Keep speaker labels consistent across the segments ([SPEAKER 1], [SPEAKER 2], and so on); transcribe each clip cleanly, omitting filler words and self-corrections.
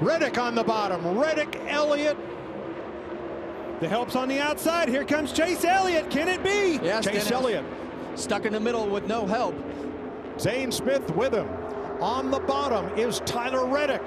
[SPEAKER 1] Reddick on the bottom. Reddick, Elliott. The help's on the outside. Here comes Chase Elliott. Can it be?
[SPEAKER 2] Yes,
[SPEAKER 1] Chase Elliott.
[SPEAKER 2] Stuck in the middle with no help.
[SPEAKER 1] Zane Smith with him. On the bottom is Tyler Reddick.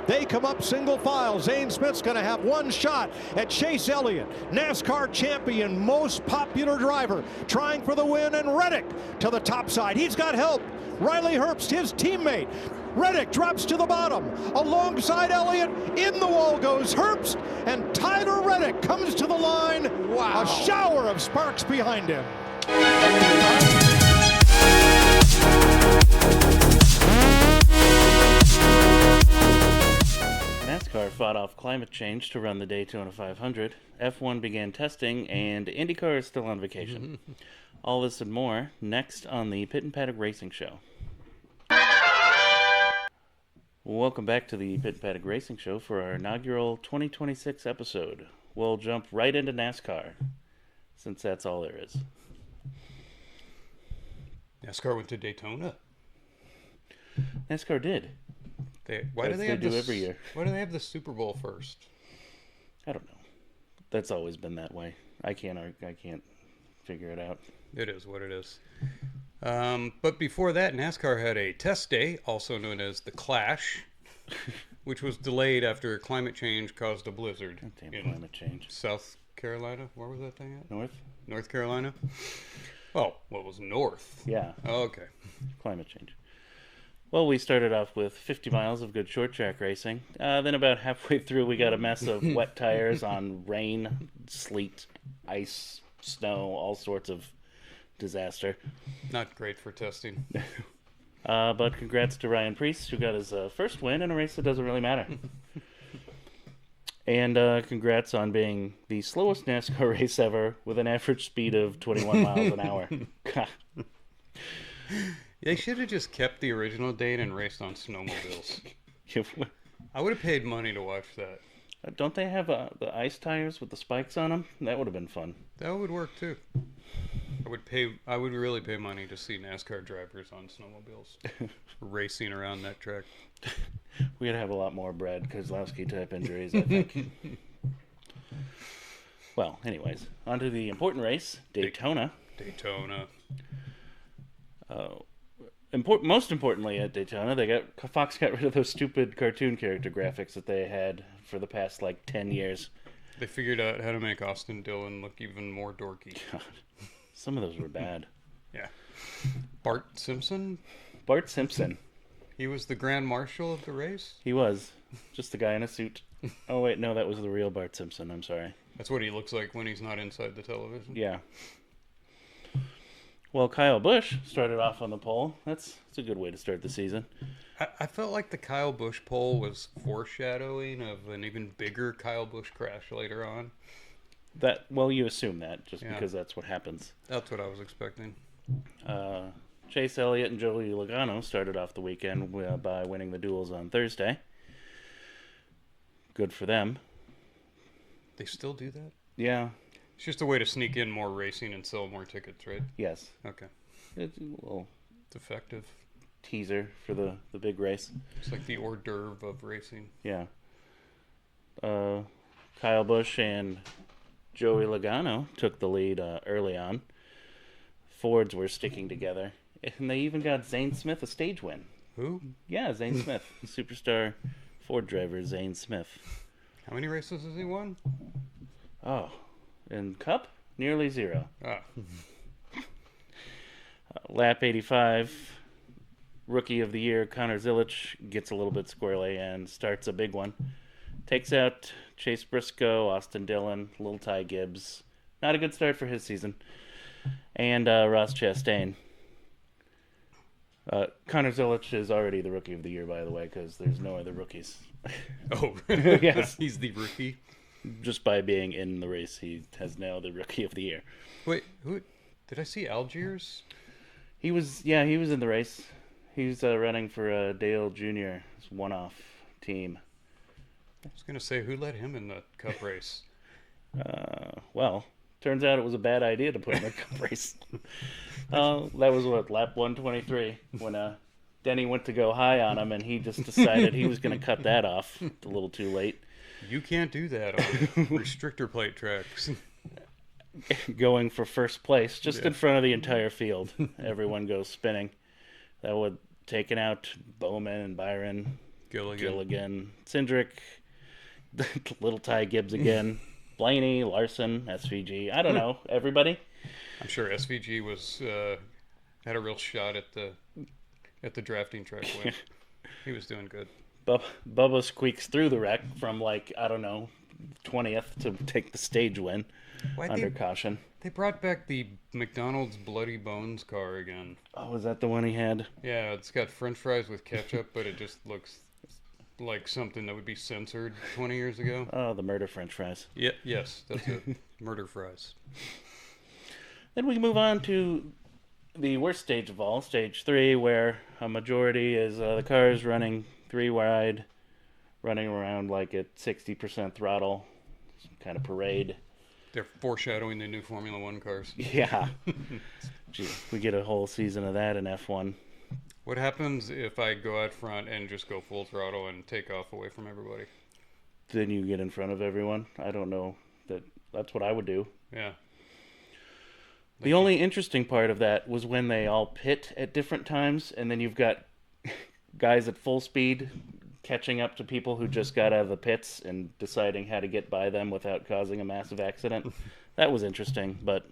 [SPEAKER 1] They come up single file. Zane Smith's going to have one shot at Chase Elliott, NASCAR champion, most popular driver, trying for the win, and Reddick to the top side. He's got help. Riley Herbst, his teammate. Reddick drops to the bottom. Alongside Elliott, in the wall goes Herbst, and Tyler Reddick comes to the line.
[SPEAKER 2] Wow.
[SPEAKER 1] A shower of sparks behind him.
[SPEAKER 3] NASCAR fought off climate change to run the Daytona 500. F1 began testing, and Indycar is still on vacation. All this and more next on the Pit and Paddock Racing Show. Welcome back to the Pit and Paddock Racing Show for our inaugural 2026 episode. We'll jump right into NASCAR, since that's all there is.
[SPEAKER 4] NASCAR went to Daytona.
[SPEAKER 3] NASCAR did.
[SPEAKER 4] Why do they have
[SPEAKER 3] do every year?
[SPEAKER 4] Why do they have the Super Bowl first?
[SPEAKER 3] I don't know. That's always been that way. I can't figure it out.
[SPEAKER 4] It is what it is. But before that, NASCAR had a test day, also known as the Clash, which was delayed after climate change caused a blizzard.
[SPEAKER 3] Goddamn climate change.
[SPEAKER 4] South Carolina? Where was that thing at?
[SPEAKER 3] North
[SPEAKER 4] Carolina? Oh, what was north?
[SPEAKER 3] Yeah.
[SPEAKER 4] Oh, okay.
[SPEAKER 3] Climate change. Well, we started off with 50 miles of good short track racing. Then about halfway through, we got a mess of wet tires on rain, sleet, ice, snow, all sorts of disaster.
[SPEAKER 4] Not great for testing.
[SPEAKER 3] But congrats to Ryan Preece, who got his first win in a race that doesn't really matter. And congrats on being the slowest NASCAR race ever with an average speed of 21 miles an hour.
[SPEAKER 4] They should have just kept the original date and raced on snowmobiles. I would have paid money to watch that.
[SPEAKER 3] Don't they have the ice tires with the spikes on them? That would have been fun.
[SPEAKER 4] That would work too. I would really pay money to see NASCAR drivers on snowmobiles racing around that track.
[SPEAKER 3] We'd have a lot more Brad Keselowski type injuries, I think. Well, anyways, on to the important race, Daytona. Most importantly at Daytona, Fox got rid of those stupid cartoon character graphics that they had for the past 10 years.
[SPEAKER 4] They figured out how to make Austin Dillon look even more dorky.
[SPEAKER 3] God, some of those were bad.
[SPEAKER 4] Yeah. Bart Simpson.
[SPEAKER 3] He
[SPEAKER 4] was the Grand Marshal of the race?
[SPEAKER 3] He was. Just the guy in a suit. Oh, wait, no, that was the real Bart Simpson. I'm sorry.
[SPEAKER 4] That's what he looks like when he's not inside the television?
[SPEAKER 3] Yeah. Well, Kyle Busch started off on the pole. That's a good way to start the season.
[SPEAKER 4] I felt like the Kyle Busch pole was foreshadowing of an even bigger Kyle Busch crash later on.
[SPEAKER 3] Well, you assume that just because that's what happens.
[SPEAKER 4] That's what I was expecting.
[SPEAKER 3] Chase Elliott and Joey Logano started off the weekend by winning the duels on Thursday. Good for them.
[SPEAKER 4] They still do that?
[SPEAKER 3] Yeah.
[SPEAKER 4] It's just a way to sneak in more racing and sell more tickets, right?
[SPEAKER 3] Yes.
[SPEAKER 4] Okay.
[SPEAKER 3] It's a little
[SPEAKER 4] effective
[SPEAKER 3] teaser for the big race.
[SPEAKER 4] It's like the hors d'oeuvre of racing.
[SPEAKER 3] Yeah. Kyle Busch and Joey Logano took the lead early on. Fords were sticking together. And they even got Zane Smith a stage win.
[SPEAKER 4] Who?
[SPEAKER 3] Yeah, Zane Smith. Superstar Ford driver Zane Smith.
[SPEAKER 4] How many races has he won?
[SPEAKER 3] Oh, in Cup? Nearly 0.
[SPEAKER 4] Ah.
[SPEAKER 3] Lap 85, Rookie of the Year Connor Zilic gets a little bit squirrely and starts a big one. Takes out Chase Briscoe, Austin Dillon, Little Ty Gibbs. Not a good start for his season. And Ross Chastain. Connor Zilic is already the Rookie of the Year, by the way, because there's no other rookies.
[SPEAKER 4] Oh,
[SPEAKER 3] yes.
[SPEAKER 4] He's the rookie?
[SPEAKER 3] Just by being in the race, he has now the Rookie of the Year.
[SPEAKER 4] Wait, who? Did I see Algiers?
[SPEAKER 3] He was in the race. He was running for Dale Jr.'s one-off team.
[SPEAKER 4] I was going to say, who let him in the Cup race?
[SPEAKER 3] Well, turns out it was a bad idea to put him in the Cup race. That was lap 123 when Denny went to go high on him, and he just decided he was going to cut that off a little too late.
[SPEAKER 4] You can't do that on restrictor plate tracks.
[SPEAKER 3] Going for first place, just in front of the entire field. Everyone goes spinning. That would taken out Bowman and Byron, Gilligan, Cindric, little Ty Gibbs again, Blaney, Larson, SVG. I don't know, everybody.
[SPEAKER 4] I'm sure SVG was had a real shot at the drafting track win. He was doing good.
[SPEAKER 3] Bubba squeaks through the wreck from 20th to take the stage win under caution.
[SPEAKER 4] They brought back the McDonald's Bloody Bones car again.
[SPEAKER 3] Oh, was that the one he had?
[SPEAKER 4] Yeah, it's got French fries with ketchup, but it just looks like something that would be censored 20 years ago.
[SPEAKER 3] Oh, the murder French fries.
[SPEAKER 4] Yeah, yes, that's it. Murder fries.
[SPEAKER 3] Then we move on to the worst stage of all, stage 3, where a majority is the cars running 3 wide, running around at 60% throttle, some kind of parade.
[SPEAKER 4] They're foreshadowing the new Formula One cars.
[SPEAKER 3] Yeah. Gee, we get a whole season of that in F1.
[SPEAKER 4] What happens if I go out front and just go full throttle and take off away from everybody?
[SPEAKER 3] Then you get in front of everyone. I don't know. That's what I would do.
[SPEAKER 4] Yeah.
[SPEAKER 3] The only interesting part of that was when they all pit at different times, and then you've got guys at full speed catching up to people who just got out of the pits and deciding how to get by them without causing a massive accident. That was interesting, but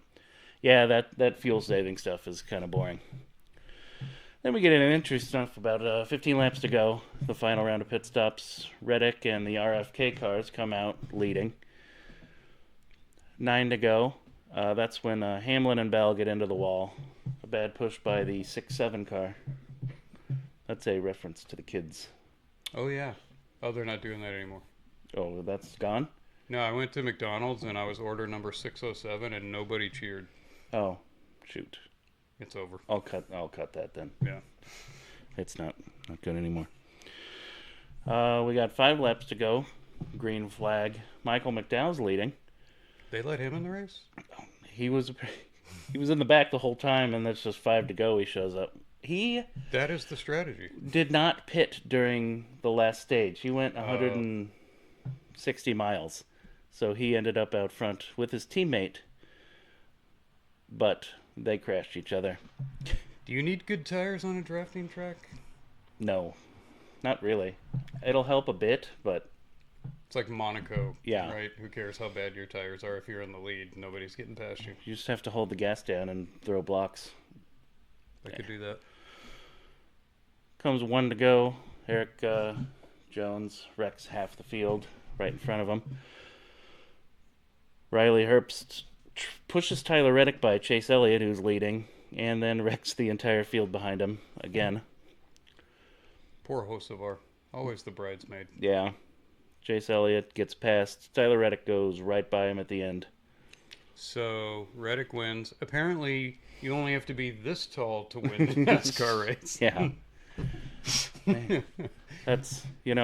[SPEAKER 3] yeah, that fuel-saving stuff is kind of boring. Then we get into interesting stuff about 15 laps to go. The final round of pit stops. Reddick and the RFK cars come out leading. 9 to go. That's when Hamlin and Bell get into the wall. A bad push by the 6-7 car. That's a reference to the kids.
[SPEAKER 4] Oh, yeah. Oh, they're not doing that anymore.
[SPEAKER 3] Oh, that's gone?
[SPEAKER 4] No, I went to McDonald's and I was order number 607 and nobody cheered.
[SPEAKER 3] Oh, shoot.
[SPEAKER 4] It's over.
[SPEAKER 3] I'll cut that then.
[SPEAKER 4] Yeah.
[SPEAKER 3] It's not good anymore. We got 5 laps to go. Green flag. Michael McDowell's leading.
[SPEAKER 4] They let him in the race?
[SPEAKER 3] He was in the back the whole time, and that's just 5 to go. He shows up.
[SPEAKER 4] That is the strategy.
[SPEAKER 3] Did not pit during the last stage. He went 160 miles. So he ended up out front with his teammate. But they crashed each other.
[SPEAKER 4] Do you need good tires on a drafting track?
[SPEAKER 3] No, not really. It'll help a bit, but...
[SPEAKER 4] It's like Monaco,
[SPEAKER 3] yeah.
[SPEAKER 4] Right? Who cares how bad your tires are if you're in the lead? Nobody's getting past you.
[SPEAKER 3] You just have to hold the gas down and throw blocks.
[SPEAKER 4] I could do that.
[SPEAKER 3] Comes 1 to go. Eric Jones wrecks half the field right in front of him. Riley Herbst pushes Tyler Reddick by Chase Elliott, who's leading, and then wrecks the entire field behind him again.
[SPEAKER 4] Poor Hocevar. Always the bridesmaid.
[SPEAKER 3] Yeah. Chase Elliott gets past. Tyler Reddick goes right by him at the end.
[SPEAKER 4] So Reddick wins. Apparently, you only have to be this tall to win the NASCAR race.
[SPEAKER 3] Yeah. That's, it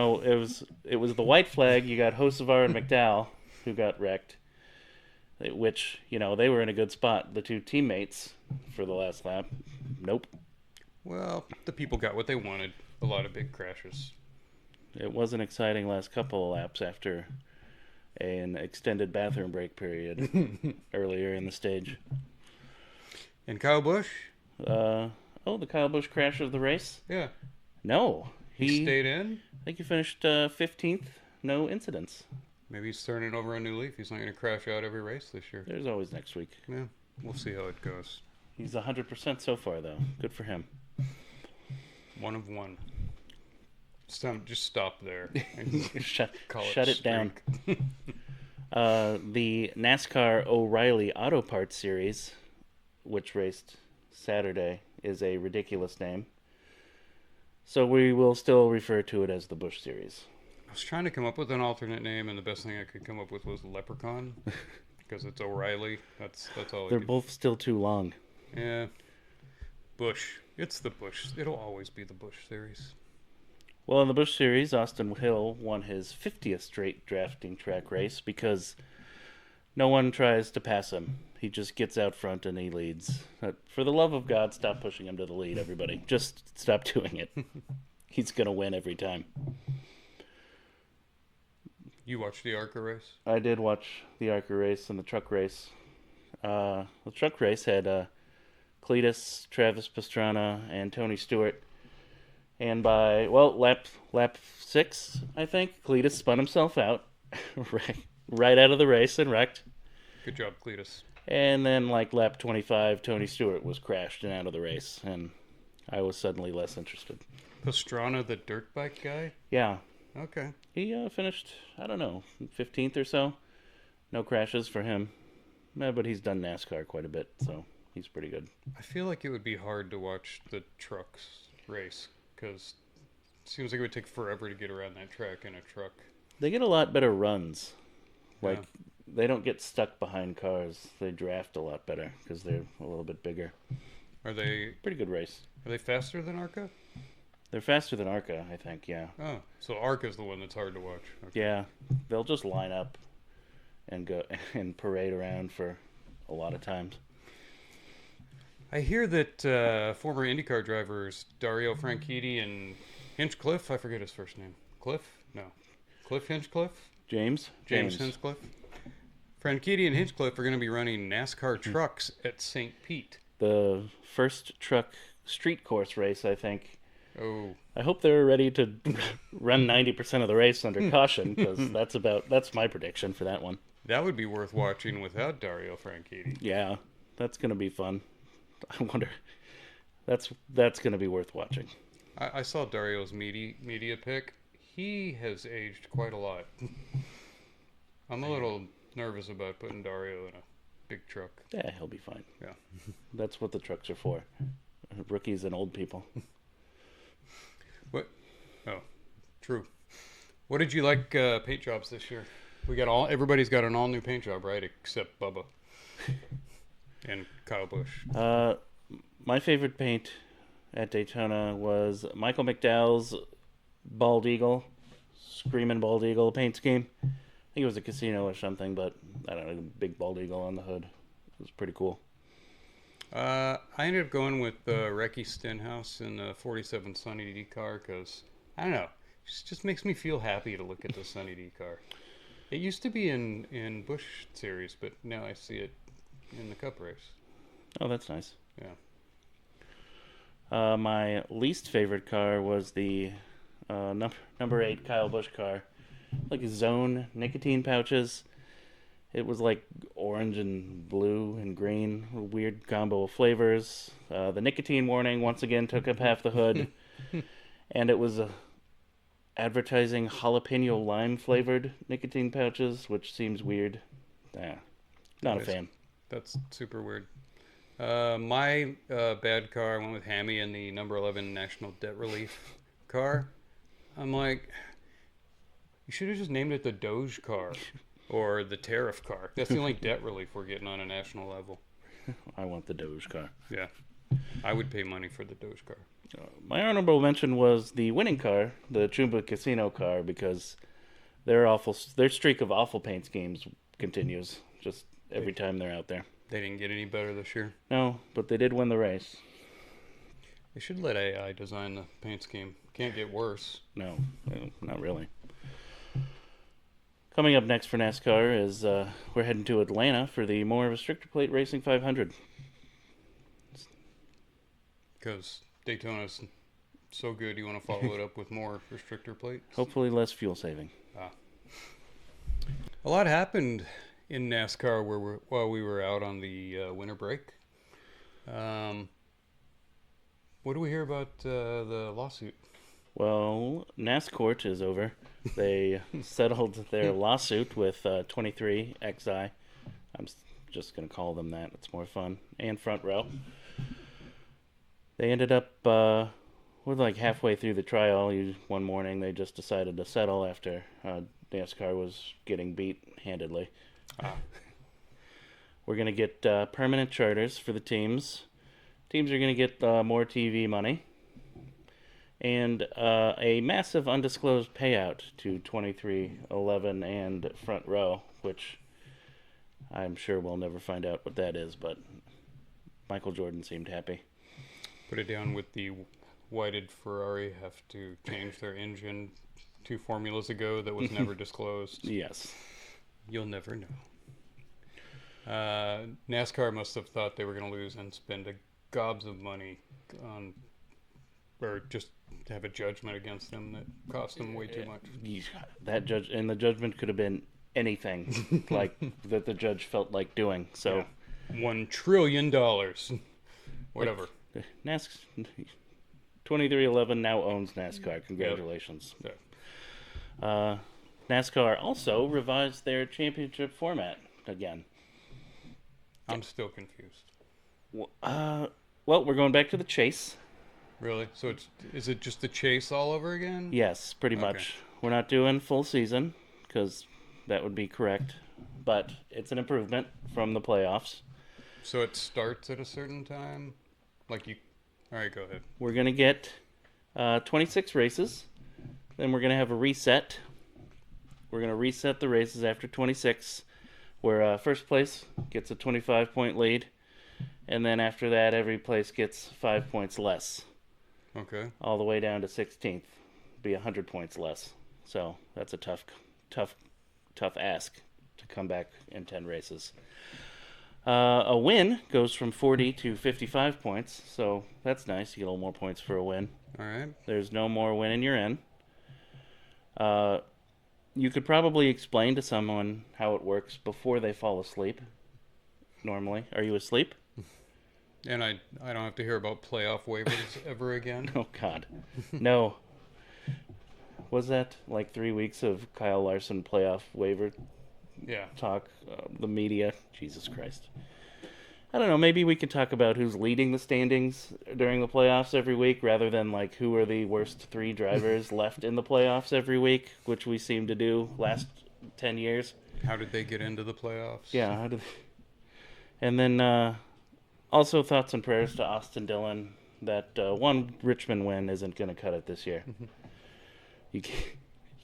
[SPEAKER 3] was the white flag. You got Hocevar and McDowell who got wrecked, which, they were in a good spot. The 2 teammates for the last lap. Nope.
[SPEAKER 4] Well, the people got what they wanted. A lot of big crashes.
[SPEAKER 3] It was an exciting last couple of laps after an extended bathroom break period earlier in the stage.
[SPEAKER 4] And Kyle Busch?
[SPEAKER 3] The Kyle Busch crash of the race?
[SPEAKER 4] Yeah.
[SPEAKER 3] No.
[SPEAKER 4] He stayed in?
[SPEAKER 3] I think he finished 15th. No incidents.
[SPEAKER 4] Maybe he's turning over a new leaf. He's not going to crash out every race this year.
[SPEAKER 3] There's always next week.
[SPEAKER 4] Yeah. We'll see how it goes.
[SPEAKER 3] He's 100% so far, though. Good for him.
[SPEAKER 4] 1 of 1. Just stop there.
[SPEAKER 3] Shut it down. The NASCAR O'Reilly Auto Parts Series, which raced Saturday, is a ridiculous name. So we will still refer to it as the Busch Series.
[SPEAKER 4] I was trying to come up with an alternate name, and the best thing I could come up with was Leprechaun, because it's O'Reilly. That's all.
[SPEAKER 3] They're both still too long.
[SPEAKER 4] Yeah. Busch. It's the Busch. It'll always be the Busch Series.
[SPEAKER 3] Well, in the Busch Series, Austin Hill won his 50th straight drafting track race because No one tries to pass him. He just gets out front and he leads. For the love of God, stop pushing him to the lead, everybody. Just stop doing it. He's going to win every time.
[SPEAKER 4] You watched the ARCA race?
[SPEAKER 3] I did watch the ARCA race and the truck race. The truck race had Cletus, Travis Pastrana, and Tony Stewart. And by, lap 6, I think, Cletus spun himself out right out of the race and wrecked.
[SPEAKER 4] Good job, Cletus.
[SPEAKER 3] And then, like, lap 25, Tony Stewart was crashed and out of the race, and I was suddenly less interested.
[SPEAKER 4] Pastrana, the dirt bike guy?
[SPEAKER 3] Yeah.
[SPEAKER 4] Okay.
[SPEAKER 3] He finished, I don't know, 15th or so. No crashes for him. But he's done NASCAR quite a bit, so he's pretty good.
[SPEAKER 4] I feel like it would be hard to watch the trucks race, because it seems like it would take forever to get around that track in a truck.
[SPEAKER 3] They get a lot better runs. Like,
[SPEAKER 4] Yeah.
[SPEAKER 3] They don't get stuck behind cars. They draft a lot better because they're a little bit bigger.
[SPEAKER 4] Are they
[SPEAKER 3] Pretty good race.
[SPEAKER 4] faster than ARCA?
[SPEAKER 3] They're faster than ARCA, I think, yeah.
[SPEAKER 4] Oh, so ARCA's the one that's hard to watch. Okay.
[SPEAKER 3] Yeah, they'll just line up and go and parade around for a lot of times.
[SPEAKER 4] I hear that former IndyCar drivers Dario Franchitti and Hinchcliffe, I forget his first name. Cliff Hinchcliffe?
[SPEAKER 3] James
[SPEAKER 4] Hinchcliffe. Franchitti and Hinchcliffe are going to be running NASCAR trucks at St. Pete.
[SPEAKER 3] The first truck street course race, I think.
[SPEAKER 4] Oh,
[SPEAKER 3] I hope they're ready to run 90% of the race under caution, because that's my prediction for that one.
[SPEAKER 4] that would be worth watching without Dario Franchitti.
[SPEAKER 3] Yeah, that's gonna be fun. I wonder. That's gonna be worth watching.
[SPEAKER 4] I saw Dario's media pick. He has aged quite a lot. I'm a little nervous about putting Dario in a big truck.
[SPEAKER 3] Yeah, he'll be fine.
[SPEAKER 4] Yeah.
[SPEAKER 3] That's what the trucks are for. Rookies and old people.
[SPEAKER 4] What? Oh, true. What did you like paint jobs this year? Everybody's got an all new paint job, right? Except Bubba and Kyle Busch.
[SPEAKER 3] My favorite paint at Daytona was Michael McDowell's Bald Eagle, Screaming Bald Eagle paint scheme. I think it was a casino or something, but I don't know, big bald eagle on the hood. It was pretty cool.
[SPEAKER 4] I ended up going with Recky Stenhouse in the 47 Sunny D car because, I don't know, it just makes me feel happy to look at the Sunny D car. It used to be in Busch Series, but now I see it in the Cup race.
[SPEAKER 3] Oh, that's nice.
[SPEAKER 4] Yeah.
[SPEAKER 3] My least favorite car was the number 8 Kyle Busch car. Like zone nicotine pouches. It was like orange and blue and green, a weird combo of flavors. The nicotine warning once again took up half the hood. And it was advertising jalapeno lime flavored nicotine pouches, which seems weird. Not a fan.
[SPEAKER 4] That's super weird. My bad car, I went with Hammy in the number 11 National Debt Relief car. I'm like, you should have just named it the Doge car or the Tariff car. That's the only debt relief we're getting on a national level.
[SPEAKER 3] I want the Doge car.
[SPEAKER 4] Yeah. I would pay money for the Doge car.
[SPEAKER 3] My honorable mention was the winning car, the Chumba Casino car, because their streak of awful paint schemes continues just every time they're out there.
[SPEAKER 4] They didn't get any better this year.
[SPEAKER 3] No, but they did win the race.
[SPEAKER 4] They should let AI design the paint scheme. Can't get worse.
[SPEAKER 3] No, not really. Coming up next for NASCAR is we're heading to Atlanta for the more restrictor plate racing 500.
[SPEAKER 4] Because Daytona's so good, you want to follow it up with more restrictor plates?
[SPEAKER 3] Hopefully less fuel saving.
[SPEAKER 4] A lot happened in NASCAR while we were out on the winter break. What do we hear about the lawsuit?
[SPEAKER 3] Well, NASCORT is over. They settled their lawsuit with 23XI. I'm just going to call them that. It's more fun. And Front Row. They ended up, we're like halfway through the trial. One morning they just decided to settle after NASCAR was getting beat handedly. We're going to get permanent charters for the teams. Teams are going to get more TV money. And a massive undisclosed payout to 2311 and Front Row, which I'm sure we'll never find out what that is, but Michael Jordan seemed happy.
[SPEAKER 4] Put it down with the why did Ferrari have to change their engine 2 formulas ago that was never disclosed.
[SPEAKER 3] Yes.
[SPEAKER 4] You'll never know. NASCAR must have thought they were going to lose and spend gobs of money on, or just have a judgment against them that cost them way too much.
[SPEAKER 3] That the judgment could have been anything like that the judge felt like doing. So,
[SPEAKER 4] yeah. $1 trillion. Whatever.
[SPEAKER 3] NASCAR 2311 now owns NASCAR. Congratulations.
[SPEAKER 4] Yep.
[SPEAKER 3] NASCAR also revised their championship format again.
[SPEAKER 4] I'm still confused.
[SPEAKER 3] Well, we're going back to the chase.
[SPEAKER 4] Really? So is it just the chase all over again?
[SPEAKER 3] Yes, pretty much. We're not doing full season because that would be correct, but it's an improvement from the playoffs.
[SPEAKER 4] So it starts at a certain time? Like you... All right, go ahead.
[SPEAKER 3] We're going to get 26 races. Then we're going to have a reset. We're going to reset the races after 26, where first place gets a 25-point lead. And then after that, every place gets 5 points less.
[SPEAKER 4] Okay.
[SPEAKER 3] All the way down to 16th. Be 100 points less. So that's a tough ask to come back in 10 races. A win goes from 40 to 55 points, so that's nice. You get a little more points for a win.
[SPEAKER 4] All right.
[SPEAKER 3] There's no more win and you're in. You could probably explain to someone how it works before they fall asleep. Normally. Are you asleep?
[SPEAKER 4] And I don't have to hear about playoff waivers ever again?
[SPEAKER 3] Oh, God. No. Was that like 3 weeks of Kyle Larson playoff waiver talk? The media? Jesus Christ. I don't know. Maybe we could talk about who's leading the standings during the playoffs every week rather than like who are the worst 3 drivers left in the playoffs every week, which we seem to do last 10 years.
[SPEAKER 4] How did they get into the playoffs?
[SPEAKER 3] Yeah. How did? And then also thoughts and prayers to Austin Dillon that one Richmond win isn't going to cut it this year. You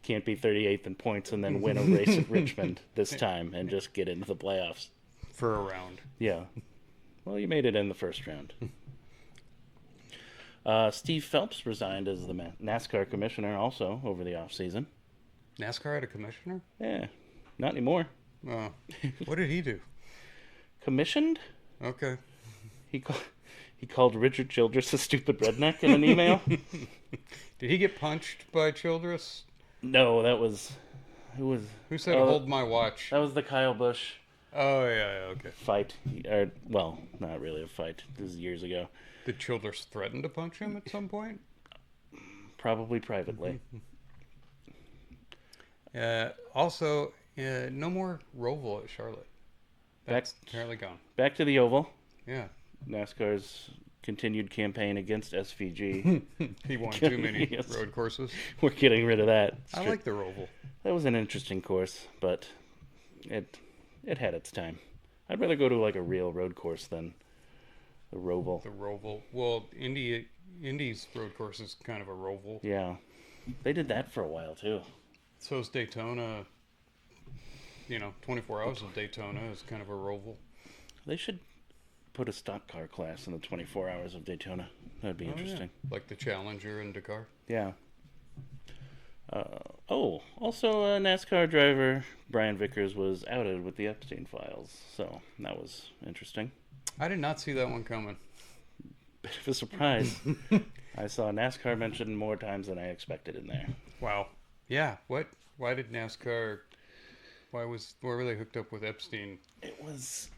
[SPEAKER 3] can't be 38th in points and then win a race at Richmond this time and just get into the playoffs.
[SPEAKER 4] For a round.
[SPEAKER 3] Yeah. Well, you made it in the first round. Steve Phelps resigned as the NASCAR commissioner also over the offseason.
[SPEAKER 4] NASCAR had a commissioner?
[SPEAKER 3] Yeah. Not anymore.
[SPEAKER 4] Oh. What did he do?
[SPEAKER 3] Commissioned?
[SPEAKER 4] Okay.
[SPEAKER 3] He called Richard Childress a stupid redneck in an email.
[SPEAKER 4] Did he get punched by Childress?
[SPEAKER 3] No, that was... Who
[SPEAKER 4] said hold my watch?
[SPEAKER 3] That was the Kyle Busch...
[SPEAKER 4] Oh, yeah, okay.
[SPEAKER 3] Fight. Well, not really a fight. This is years ago.
[SPEAKER 4] Did Childress threaten to punch him at some point?
[SPEAKER 3] Probably privately.
[SPEAKER 4] Also, no more Roval at Charlotte. That's apparently gone.
[SPEAKER 3] Back to the Oval.
[SPEAKER 4] Yeah.
[SPEAKER 3] NASCAR's continued campaign against SVG.
[SPEAKER 4] He won too many road courses.
[SPEAKER 3] We're getting rid of that.
[SPEAKER 4] I like the Roval.
[SPEAKER 3] That was an interesting course, but it had its time. I'd rather go to like a real road course than the Roval.
[SPEAKER 4] The Roval. Well, Indy's road course is kind of a Roval.
[SPEAKER 3] Yeah. They did that for a while too.
[SPEAKER 4] So is Daytona. 24 hours of Daytona is kind of a Roval.
[SPEAKER 3] They should put a stock car class in the 24 hours of Daytona. That'd be interesting.
[SPEAKER 4] Yeah. Like the Challenger and Dakar.
[SPEAKER 3] Yeah. Also NASCAR driver Brian Vickers was outed with the Epstein files, so that was interesting.
[SPEAKER 4] I did not see that one coming.
[SPEAKER 3] Bit of a surprise. I saw NASCAR mentioned more times than I expected in there.
[SPEAKER 4] Wow. Yeah. What? Why did NASCAR? Why were they hooked up with Epstein?
[SPEAKER 3] It was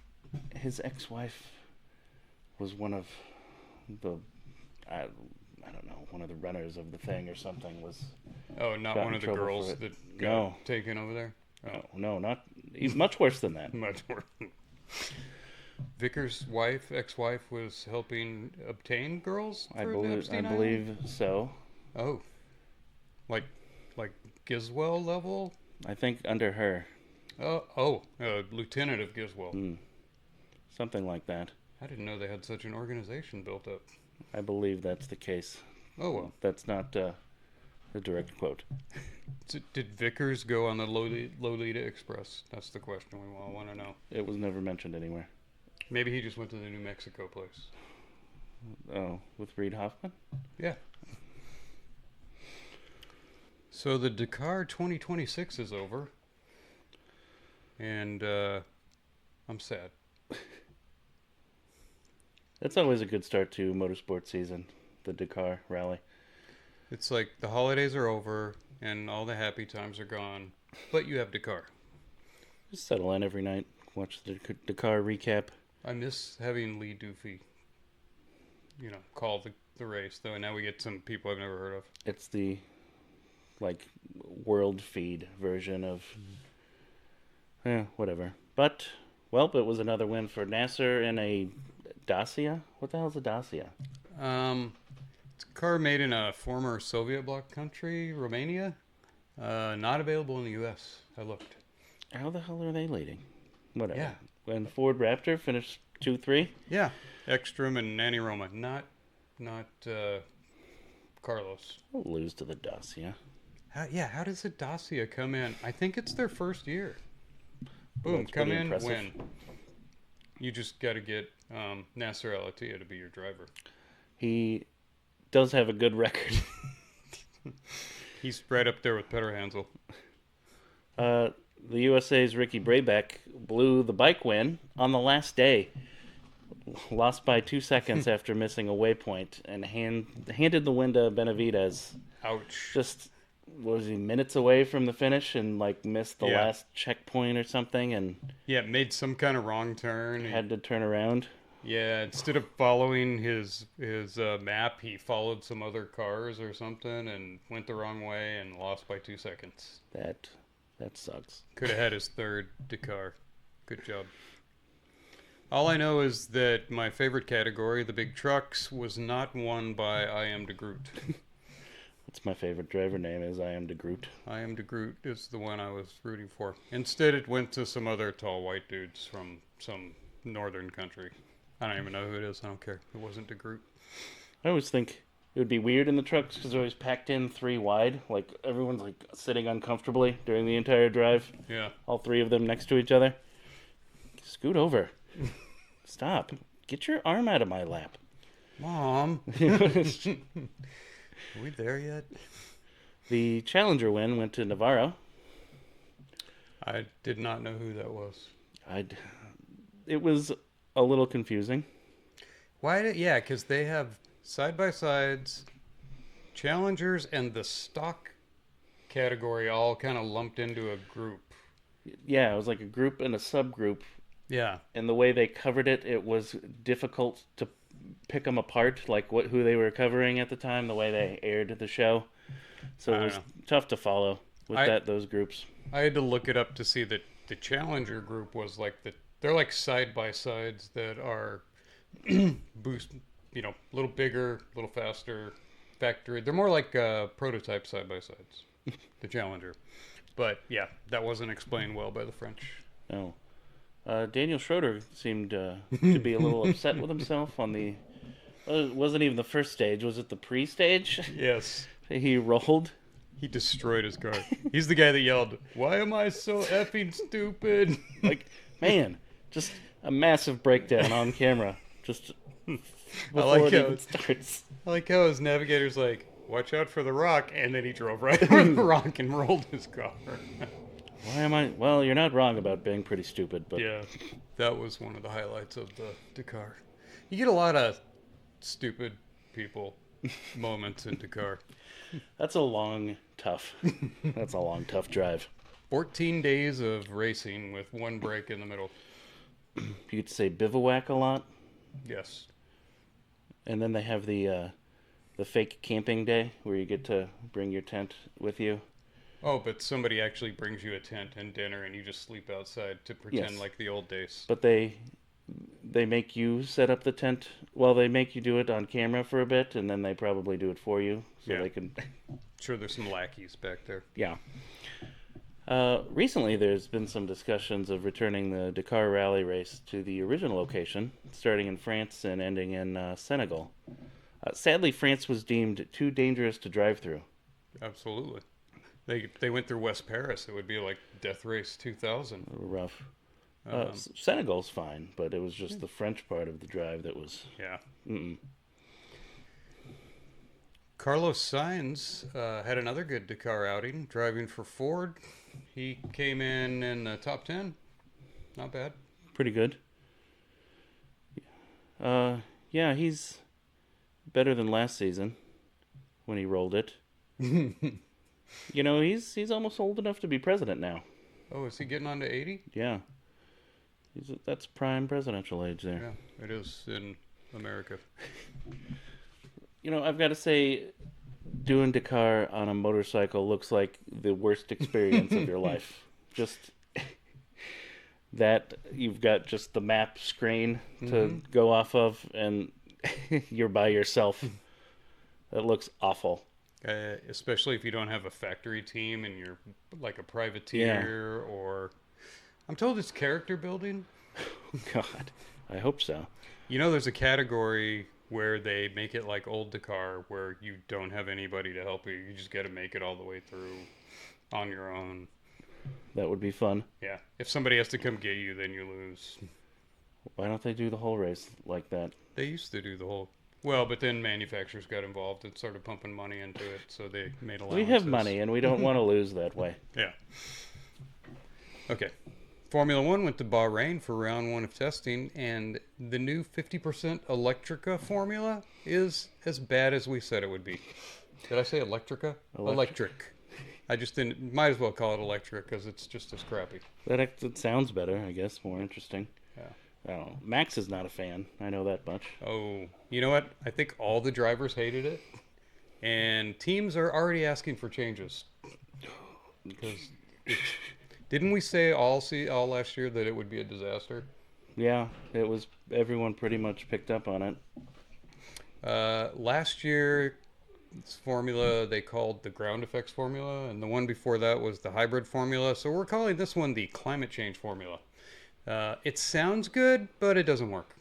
[SPEAKER 3] his ex-wife was one of the I don't know, one of the runners of the thing or something was.
[SPEAKER 4] Oh, not one of the girls that got taken over there?
[SPEAKER 3] Oh. No, not... He's much worse than that.
[SPEAKER 4] Much worse. Vickers' ex-wife, was helping obtain girls for the Epstein
[SPEAKER 3] I believe so.
[SPEAKER 4] Oh. Like Giswell level?
[SPEAKER 3] I think under her.
[SPEAKER 4] Lieutenant of Giswell.
[SPEAKER 3] Something like that.
[SPEAKER 4] I didn't know they had such an organization built up.
[SPEAKER 3] I believe that's the case.
[SPEAKER 4] Oh, well.
[SPEAKER 3] That's not a direct quote.
[SPEAKER 4] Did Vickers go on the Lolita Express? That's the question we all want to know.
[SPEAKER 3] It was never mentioned anywhere.
[SPEAKER 4] Maybe he just went to the New Mexico place.
[SPEAKER 3] Oh, with Reed Hoffman?
[SPEAKER 4] Yeah. So the Dakar 2026 is over. And I'm sad.
[SPEAKER 3] That's always a good start to motorsport season, the Dakar rally.
[SPEAKER 4] It's like the holidays are over and all the happy times are gone, but you have Dakar.
[SPEAKER 3] Just settle in every night, watch the Dakar recap.
[SPEAKER 4] I miss having Lee Doofy, call the race, though. And now we get some people I've never heard of.
[SPEAKER 3] It's the, world feed version of, whatever. But, it was another win for Nasser in a Dacia. What the hell is a Dacia?
[SPEAKER 4] It's a car made in a former Soviet bloc country, Romania. Not available in the U.S. I looked.
[SPEAKER 3] How the hell are they leading? Whatever.
[SPEAKER 4] Yeah.
[SPEAKER 3] When Ford Raptor finished 2-3?
[SPEAKER 4] Yeah. Ekstrom and Nanny Roma. Not Carlos.
[SPEAKER 3] I'll lose to the Dacia.
[SPEAKER 4] How does a Dacia come in? I think it's their first year. Boom,
[SPEAKER 3] That's
[SPEAKER 4] come
[SPEAKER 3] pretty
[SPEAKER 4] in,
[SPEAKER 3] impressive.
[SPEAKER 4] win. You just got to get Nasser Al-Attiyah to be your driver.
[SPEAKER 3] He does have a good record.
[SPEAKER 4] He's right up there with Petter Hansel.
[SPEAKER 3] The USA's Ricky Brayback blew the bike win on the last day. Lost by 2 seconds after missing a waypoint and handed the win to Benavidez.
[SPEAKER 4] Ouch.
[SPEAKER 3] Just, was he minutes away from the finish and missed the
[SPEAKER 4] Yeah.
[SPEAKER 3] last checkpoint or something and
[SPEAKER 4] Yeah, made some kind of wrong turn.
[SPEAKER 3] had to turn around?
[SPEAKER 4] Yeah, instead of following his map, he followed some other cars or something and went the wrong way and lost by 2 seconds.
[SPEAKER 3] That sucks.
[SPEAKER 4] Could have had his third Dakar. Good job. All I know is that my favorite category, the big trucks, was not won by I Am de Groot.
[SPEAKER 3] That's my favorite driver name is I Am de Groot.
[SPEAKER 4] I Am de Groot is the one I was rooting for. Instead, it went to some other tall white dudes from some northern country. I don't even know who it is. I don't care. It wasn't de Groot.
[SPEAKER 3] I always think it would be weird in the trucks because they're always packed in 3 wide. Everyone's sitting uncomfortably during the entire drive.
[SPEAKER 4] Yeah.
[SPEAKER 3] All 3 of them next to each other. Scoot over. Stop. Get your arm out of my lap.
[SPEAKER 4] Mom. Are we there yet?
[SPEAKER 3] The Challenger win went to Navarro.
[SPEAKER 4] I did not know who that was.
[SPEAKER 3] It was a little confusing.
[SPEAKER 4] Yeah, because they have side-by-sides, challengers, and the stock category all kind of lumped into a group.
[SPEAKER 3] Yeah, it was like a group and a subgroup.
[SPEAKER 4] Yeah.
[SPEAKER 3] And the way they covered it, it was difficult to pick them apart, who they were covering at the time, the way they aired the show. So it was tough to follow with those groups.
[SPEAKER 4] I had to look it up to see that the challenger group was they're like side-by-sides that are boost, a little bigger, a little faster, factory. They're more like prototype side-by-sides, the challenger. But yeah, that wasn't explained well by the French.
[SPEAKER 3] No. Daniel Schroeder seemed to be a little upset with himself on the... it wasn't even the first stage. Was it the pre-stage?
[SPEAKER 4] Yes.
[SPEAKER 3] He rolled.
[SPEAKER 4] He destroyed his car. He's the guy that yelled, "Why am I so effing stupid?"
[SPEAKER 3] Man, just a massive breakdown on camera. Just before it even starts.
[SPEAKER 4] I like how his navigator's like, "Watch out for the rock," and then he drove right over the rock and rolled his car.
[SPEAKER 3] Why am I... Well, you're not wrong about being pretty stupid, but...
[SPEAKER 4] Yeah, that was one of the highlights of the Dakar. You get a lot of stupid people moments in Dakar.
[SPEAKER 3] That's a long, tough drive.
[SPEAKER 4] 14 days of racing with one break in the middle.
[SPEAKER 3] You get to say bivouac a lot.
[SPEAKER 4] Yes.
[SPEAKER 3] And then they have the fake camping day where you get to bring your tent with you.
[SPEAKER 4] Oh, but somebody actually brings you a tent and dinner and you just sleep outside to pretend like the old days.
[SPEAKER 3] But they make you set up the tent. Well, they make you do it on camera for a bit, and then they probably do it for you so they can...
[SPEAKER 4] Sure, there's some lackeys back there.
[SPEAKER 3] Yeah. Recently, there's been some discussions of returning the Dakar Rally race to the original location, starting in France and ending in Senegal. Sadly, France was deemed too dangerous to drive through.
[SPEAKER 4] Absolutely. They went through West Paris. It would be like Death Race 2000.
[SPEAKER 3] Rough. Senegal's fine, but it was just the French part of the drive that was...
[SPEAKER 4] Yeah.
[SPEAKER 3] Mm-mm.
[SPEAKER 4] Carlos Sainz had another good Dakar outing, driving for Ford. He came in the top 10. Not bad.
[SPEAKER 3] Pretty good. Yeah, he's better than last season when he rolled it. You know, he's almost old enough to be president now.
[SPEAKER 4] Oh, is he getting on to 80?
[SPEAKER 3] Yeah. That's prime presidential age there.
[SPEAKER 4] Yeah, it is in America.
[SPEAKER 3] You know, I've got to say, doing Dakar on a motorcycle looks like the worst experience of your life. Just that you've got just the map screen to go off of, and you're by yourself. That looks awful.
[SPEAKER 4] Especially if you don't have a factory team and you're like a privateer or... I'm told it's character building.
[SPEAKER 3] God, I hope so.
[SPEAKER 4] You know, there's a category where they make it like old Dakar, where you don't have anybody to help you. You just got to make it all the way through on your own.
[SPEAKER 3] That would be fun.
[SPEAKER 4] Yeah. If somebody has to come get you, then you lose.
[SPEAKER 3] Why don't they do the whole race like that?
[SPEAKER 4] They used to do the whole... Well, but then manufacturers got involved and started pumping money into it, so they made allowances.
[SPEAKER 3] We have money, and we don't want to lose that way.
[SPEAKER 4] Yeah. Okay. Formula One went to Bahrain for round 1 of testing, and the new 50% Electrica formula is as bad as we said it would be. Did I say Electrica? Electric. I just didn't. Might as well call it Electric because it's just as crappy.
[SPEAKER 3] That sounds better, I guess. More interesting.
[SPEAKER 4] Yeah.
[SPEAKER 3] I don't know. Max is not a fan. I know that much.
[SPEAKER 4] Oh, you know what? I think all the drivers hated it, and teams are already asking for changes because. Didn't we say all last year that it would be a disaster?
[SPEAKER 3] Yeah, it was. Everyone pretty much picked up on it.
[SPEAKER 4] Last year, this formula they called the ground effects formula, and the one before that was the hybrid formula. So we're calling this one the climate change formula. It sounds good, but it doesn't work.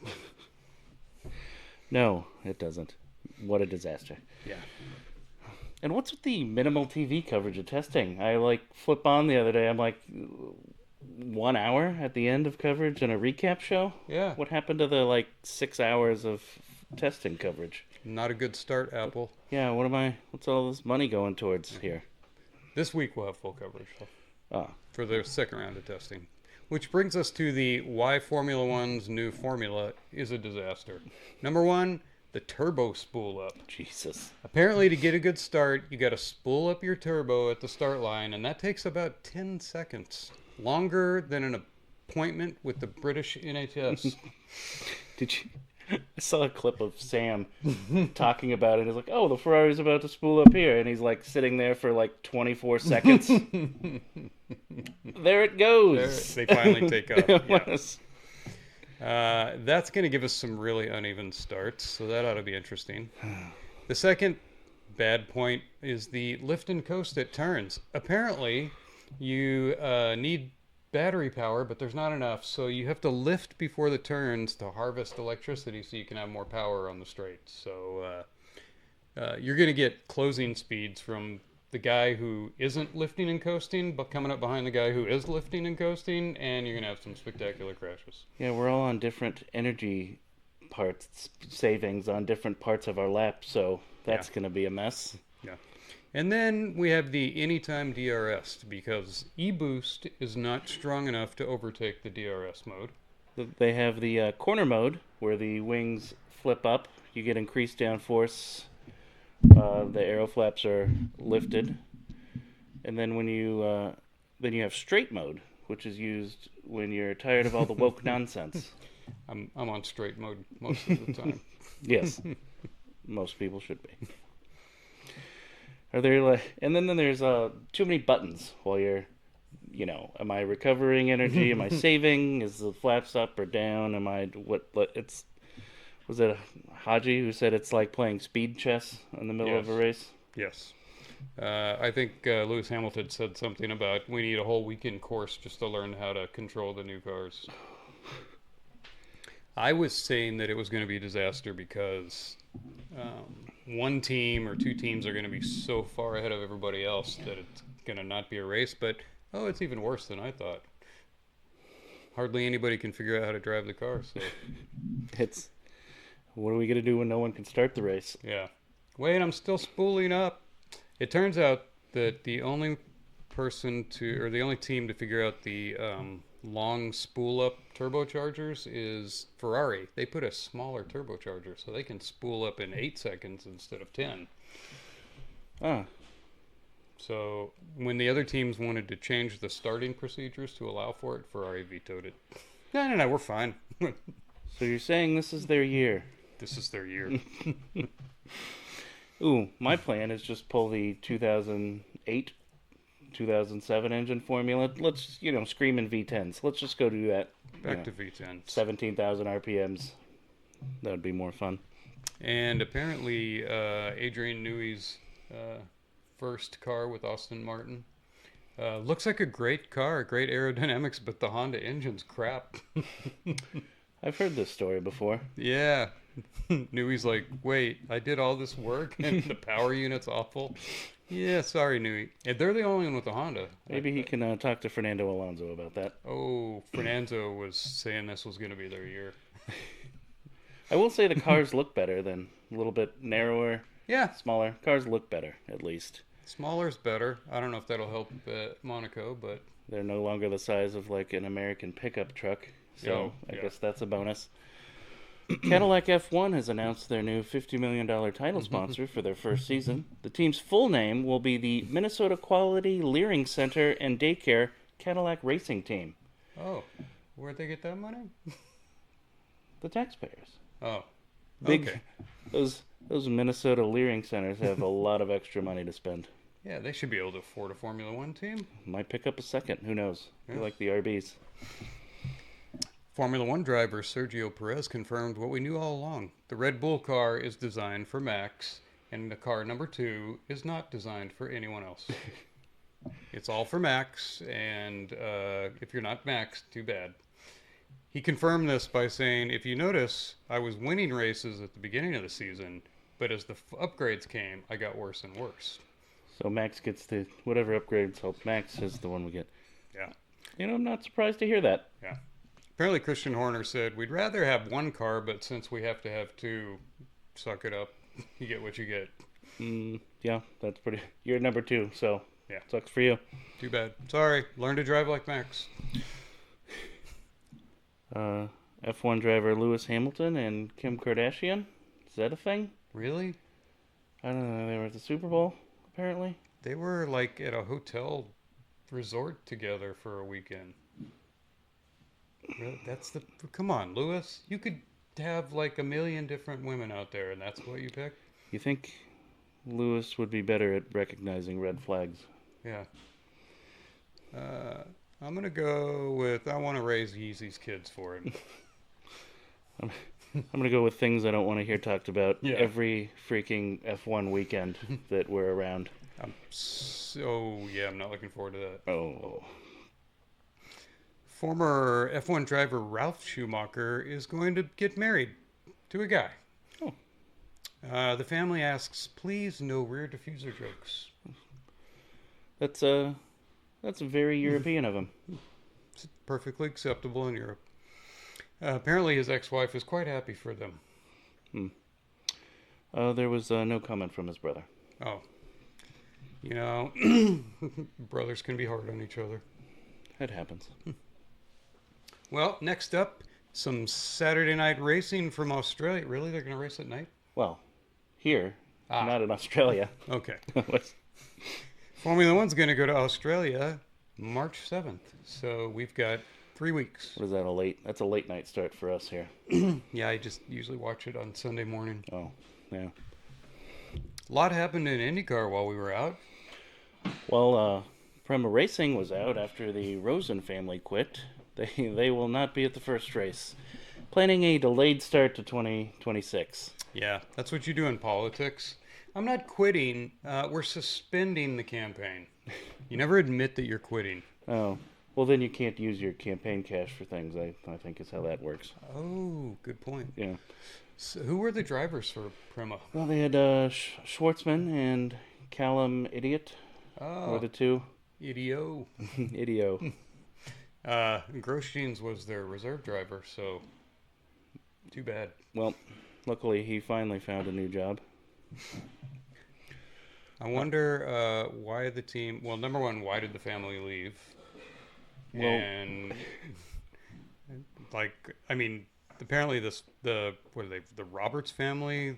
[SPEAKER 3] No, it doesn't. What a disaster.
[SPEAKER 4] Yeah.
[SPEAKER 3] And what's with the minimal TV coverage of testing? I flip on the other day. I'm like, 1 hour at the end of coverage and a recap show?
[SPEAKER 4] Yeah.
[SPEAKER 3] What happened to the 6 hours of testing coverage?
[SPEAKER 4] Not a good start, Apple.
[SPEAKER 3] Yeah, what's all this money going towards here?
[SPEAKER 4] This week we'll have full coverage for the second round of testing. Which brings us to the why Formula One's new formula is a disaster. Number 1, the turbo spool up.
[SPEAKER 3] Jesus.
[SPEAKER 4] Apparently, to get a good start, you got to spool up your turbo at the start line, and that takes about 10 seconds. Longer than an appointment with the British NHS.
[SPEAKER 3] Did you... I saw a clip of Sam talking about it. He's like, oh, the Ferrari's about to spool up here. And he's sitting there for 24 seconds. There it goes.
[SPEAKER 4] They finally take off.
[SPEAKER 3] Yes.
[SPEAKER 4] That's going to give us some really uneven starts, so that ought to be interesting. The second bad point is the lift and coast at turns. Apparently, you need battery power, but there's not enough, so you have to lift before the turns to harvest electricity so you can have more power on the straight. So you're going to get closing speeds from the guy who isn't lifting and coasting, but coming up behind the guy who is lifting and coasting, and you're going to have some spectacular crashes.
[SPEAKER 3] Yeah, we're all on different energy savings on different parts of our lap, so that's going to be a mess.
[SPEAKER 4] Yeah. And then we have the anytime DRS, because e-boost is not strong enough to overtake the DRS mode.
[SPEAKER 3] They have the corner mode, where the wings flip up. You get increased downforce. The aero flaps are lifted, and then when you have straight mode, which is used when you're tired of all the woke nonsense.
[SPEAKER 4] I'm on straight mode most of the time.
[SPEAKER 3] Yes, most people should be. Are there and then there's too many buttons while you're, am I recovering energy? Am I saving? Is the flaps up or down? Was it Haji who said it's like playing speed chess in the middle of a race?
[SPEAKER 4] Yes. I think Lewis Hamilton said something about we need a whole weekend course just to learn how to control the new cars. I was saying that it was going to be a disaster because one team or two teams are going to be so far ahead of everybody else that it's gonna not be a race, but it's even worse than I thought. Hardly anybody can figure out how to drive the car. So
[SPEAKER 3] It's what are we gonna do when no one can start the race?
[SPEAKER 4] yeah. Wait, I'm still spooling up. It turns out that the only team to figure out the long spool up turbochargers is Ferrari. They put a smaller turbocharger so they can spool up in 8 seconds instead of 10.
[SPEAKER 3] Ah,
[SPEAKER 4] So when the other teams wanted to change the starting procedures to allow for it, Ferrari vetoed it. No, we're fine.
[SPEAKER 3] so you're saying this is their year?
[SPEAKER 4] This is their year.
[SPEAKER 3] Ooh, my plan is just pull the 2008, 2007 engine formula. Let's, scream in V10s. Let's just go do that.
[SPEAKER 4] Back to V10.
[SPEAKER 3] 17,000 RPMs. That would be more fun.
[SPEAKER 4] And apparently Adrian Newey's first car with Aston Martin looks like a great car, great aerodynamics, but the Honda engine's crap.
[SPEAKER 3] I've heard this story before.
[SPEAKER 4] Yeah. Newey's like, wait, I did all this work and the power unit's awful. Yeah, sorry, Newey. And they're the only one with the Honda.
[SPEAKER 3] Maybe he can talk to Fernando Alonso about that.
[SPEAKER 4] Oh, Fernando was saying this was going to be their year.
[SPEAKER 3] I will say the cars look better than a little bit narrower,
[SPEAKER 4] Yeah,
[SPEAKER 3] smaller. Cars look better, at least.
[SPEAKER 4] smaller's better. I don't know if that'll help Monaco, but
[SPEAKER 3] They're no longer the size of like an American pickup truck, so I guess that's a bonus. Cadillac F1 has announced their new $50 million title sponsor for their first season. The team's full name will be the Minnesota Quality Learning Center and Daycare Cadillac Racing Team.
[SPEAKER 4] oh, where'd they get that money?
[SPEAKER 3] The taxpayers.
[SPEAKER 4] Oh,
[SPEAKER 3] Big.
[SPEAKER 4] okay.
[SPEAKER 3] Those Minnesota Learning Centers have a lot of extra money to spend.
[SPEAKER 4] Yeah, they should be able to afford a Formula One team.
[SPEAKER 3] Might pick up a second. Who knows?
[SPEAKER 4] Yeah.
[SPEAKER 3] They like the RBs.
[SPEAKER 4] Formula One driver Sergio Perez confirmed what we knew all along. The Red Bull car is designed for Max, and the car number 2 is not designed for anyone else. It's all for Max, and if you're not Max, too bad. He confirmed this by saying, if you notice, I was winning races at the beginning of the season, but as the upgrades came, I got worse and worse.
[SPEAKER 3] So Max gets the whatever upgrades help Max is the one we get.
[SPEAKER 4] Yeah.
[SPEAKER 3] I'm not surprised to hear that.
[SPEAKER 4] Yeah. Apparently Christian Horner said, we'd rather have one car, but since we have to have 2, suck it up. You get what you get.
[SPEAKER 3] Yeah, that's pretty. You're number 2, so
[SPEAKER 4] Yeah.
[SPEAKER 3] sucks for you.
[SPEAKER 4] Too bad. Sorry. Learn to drive like Max.
[SPEAKER 3] F1 driver Lewis Hamilton and Kim Kardashian. Is that a thing?
[SPEAKER 4] Really?
[SPEAKER 3] I don't know. They were at the Super Bowl, apparently.
[SPEAKER 4] They were like at a hotel resort together for a weekend. Really? Come on, Lewis. You could have like a million different women out there, and that's what you pick?
[SPEAKER 3] You think Lewis would be better at recognizing red flags?
[SPEAKER 4] Yeah. I'm going to go with, I want to raise Yeezy's kids for him.
[SPEAKER 3] I'm going to go with things I don't want to hear talked about
[SPEAKER 4] Yeah.
[SPEAKER 3] every freaking F1 weekend that we're around.
[SPEAKER 4] I'm not looking forward to that.
[SPEAKER 3] Oh.
[SPEAKER 4] Former F1 driver Ralph Schumacher is going to get married to a guy.
[SPEAKER 3] Oh.
[SPEAKER 4] The family asks, please no rear diffuser jokes.
[SPEAKER 3] That's very European of him.
[SPEAKER 4] It's perfectly acceptable in Europe. Apparently his ex-wife is quite happy for them.
[SPEAKER 3] There was no comment from his brother.
[SPEAKER 4] Oh. Brothers can be hard on each other.
[SPEAKER 3] It happens.
[SPEAKER 4] Well, next up, some Saturday night racing from Australia. Really? They're going to race at night?
[SPEAKER 3] Well, here, not in Australia.
[SPEAKER 4] Okay. Formula One's going to go to Australia March 7th. So we've got 3 weeks.
[SPEAKER 3] What is that, that's a late night start for us here.
[SPEAKER 4] Yeah, I just usually watch it on Sunday morning.
[SPEAKER 3] Oh, yeah.
[SPEAKER 4] A lot happened in IndyCar while we were out.
[SPEAKER 3] Well, Prema Racing was out after the Rosen family quit. They will not be at the first race. Planning a delayed start to 2026.
[SPEAKER 4] Yeah, that's what you do in politics. I'm not quitting. We're suspending the campaign. You never admit that you're quitting.
[SPEAKER 3] Oh, well then you can't use your campaign cash for things, I think is how that works.
[SPEAKER 4] Oh, good point.
[SPEAKER 3] Yeah.
[SPEAKER 4] So who were the drivers for Prema?
[SPEAKER 3] Well, they had Schwartzman and Callum Idiot. Or the two.
[SPEAKER 4] Idio.
[SPEAKER 3] Idio.
[SPEAKER 4] Grosjean's was their reserve driver, so too bad.
[SPEAKER 3] Well, luckily he finally found a new job.
[SPEAKER 4] I wonder why the team. Well, number one, why did the family leave?
[SPEAKER 3] Well,
[SPEAKER 4] And apparently the Roberts family,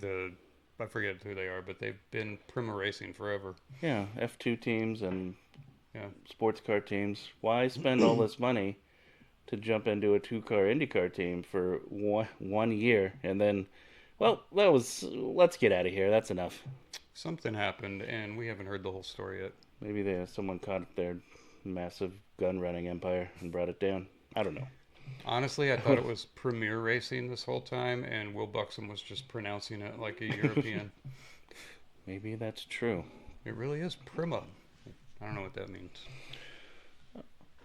[SPEAKER 4] I forget who they are, but they've been Prima Racing forever.
[SPEAKER 3] yeah, F2 teams and
[SPEAKER 4] Yeah.
[SPEAKER 3] sports car teams. Why spend all this money to jump into a 2-car IndyCar team for one year and then, well, let's get out of here. That's enough.
[SPEAKER 4] Something happened, and we haven't heard the whole story yet.
[SPEAKER 3] Maybe someone caught their massive gun running empire and brought it down. I don't know.
[SPEAKER 4] Honestly, I thought it was Premier Racing this whole time, and Will Buxom was just pronouncing it like a European.
[SPEAKER 3] Maybe that's true.
[SPEAKER 4] It really is Prima. I don't know what that means.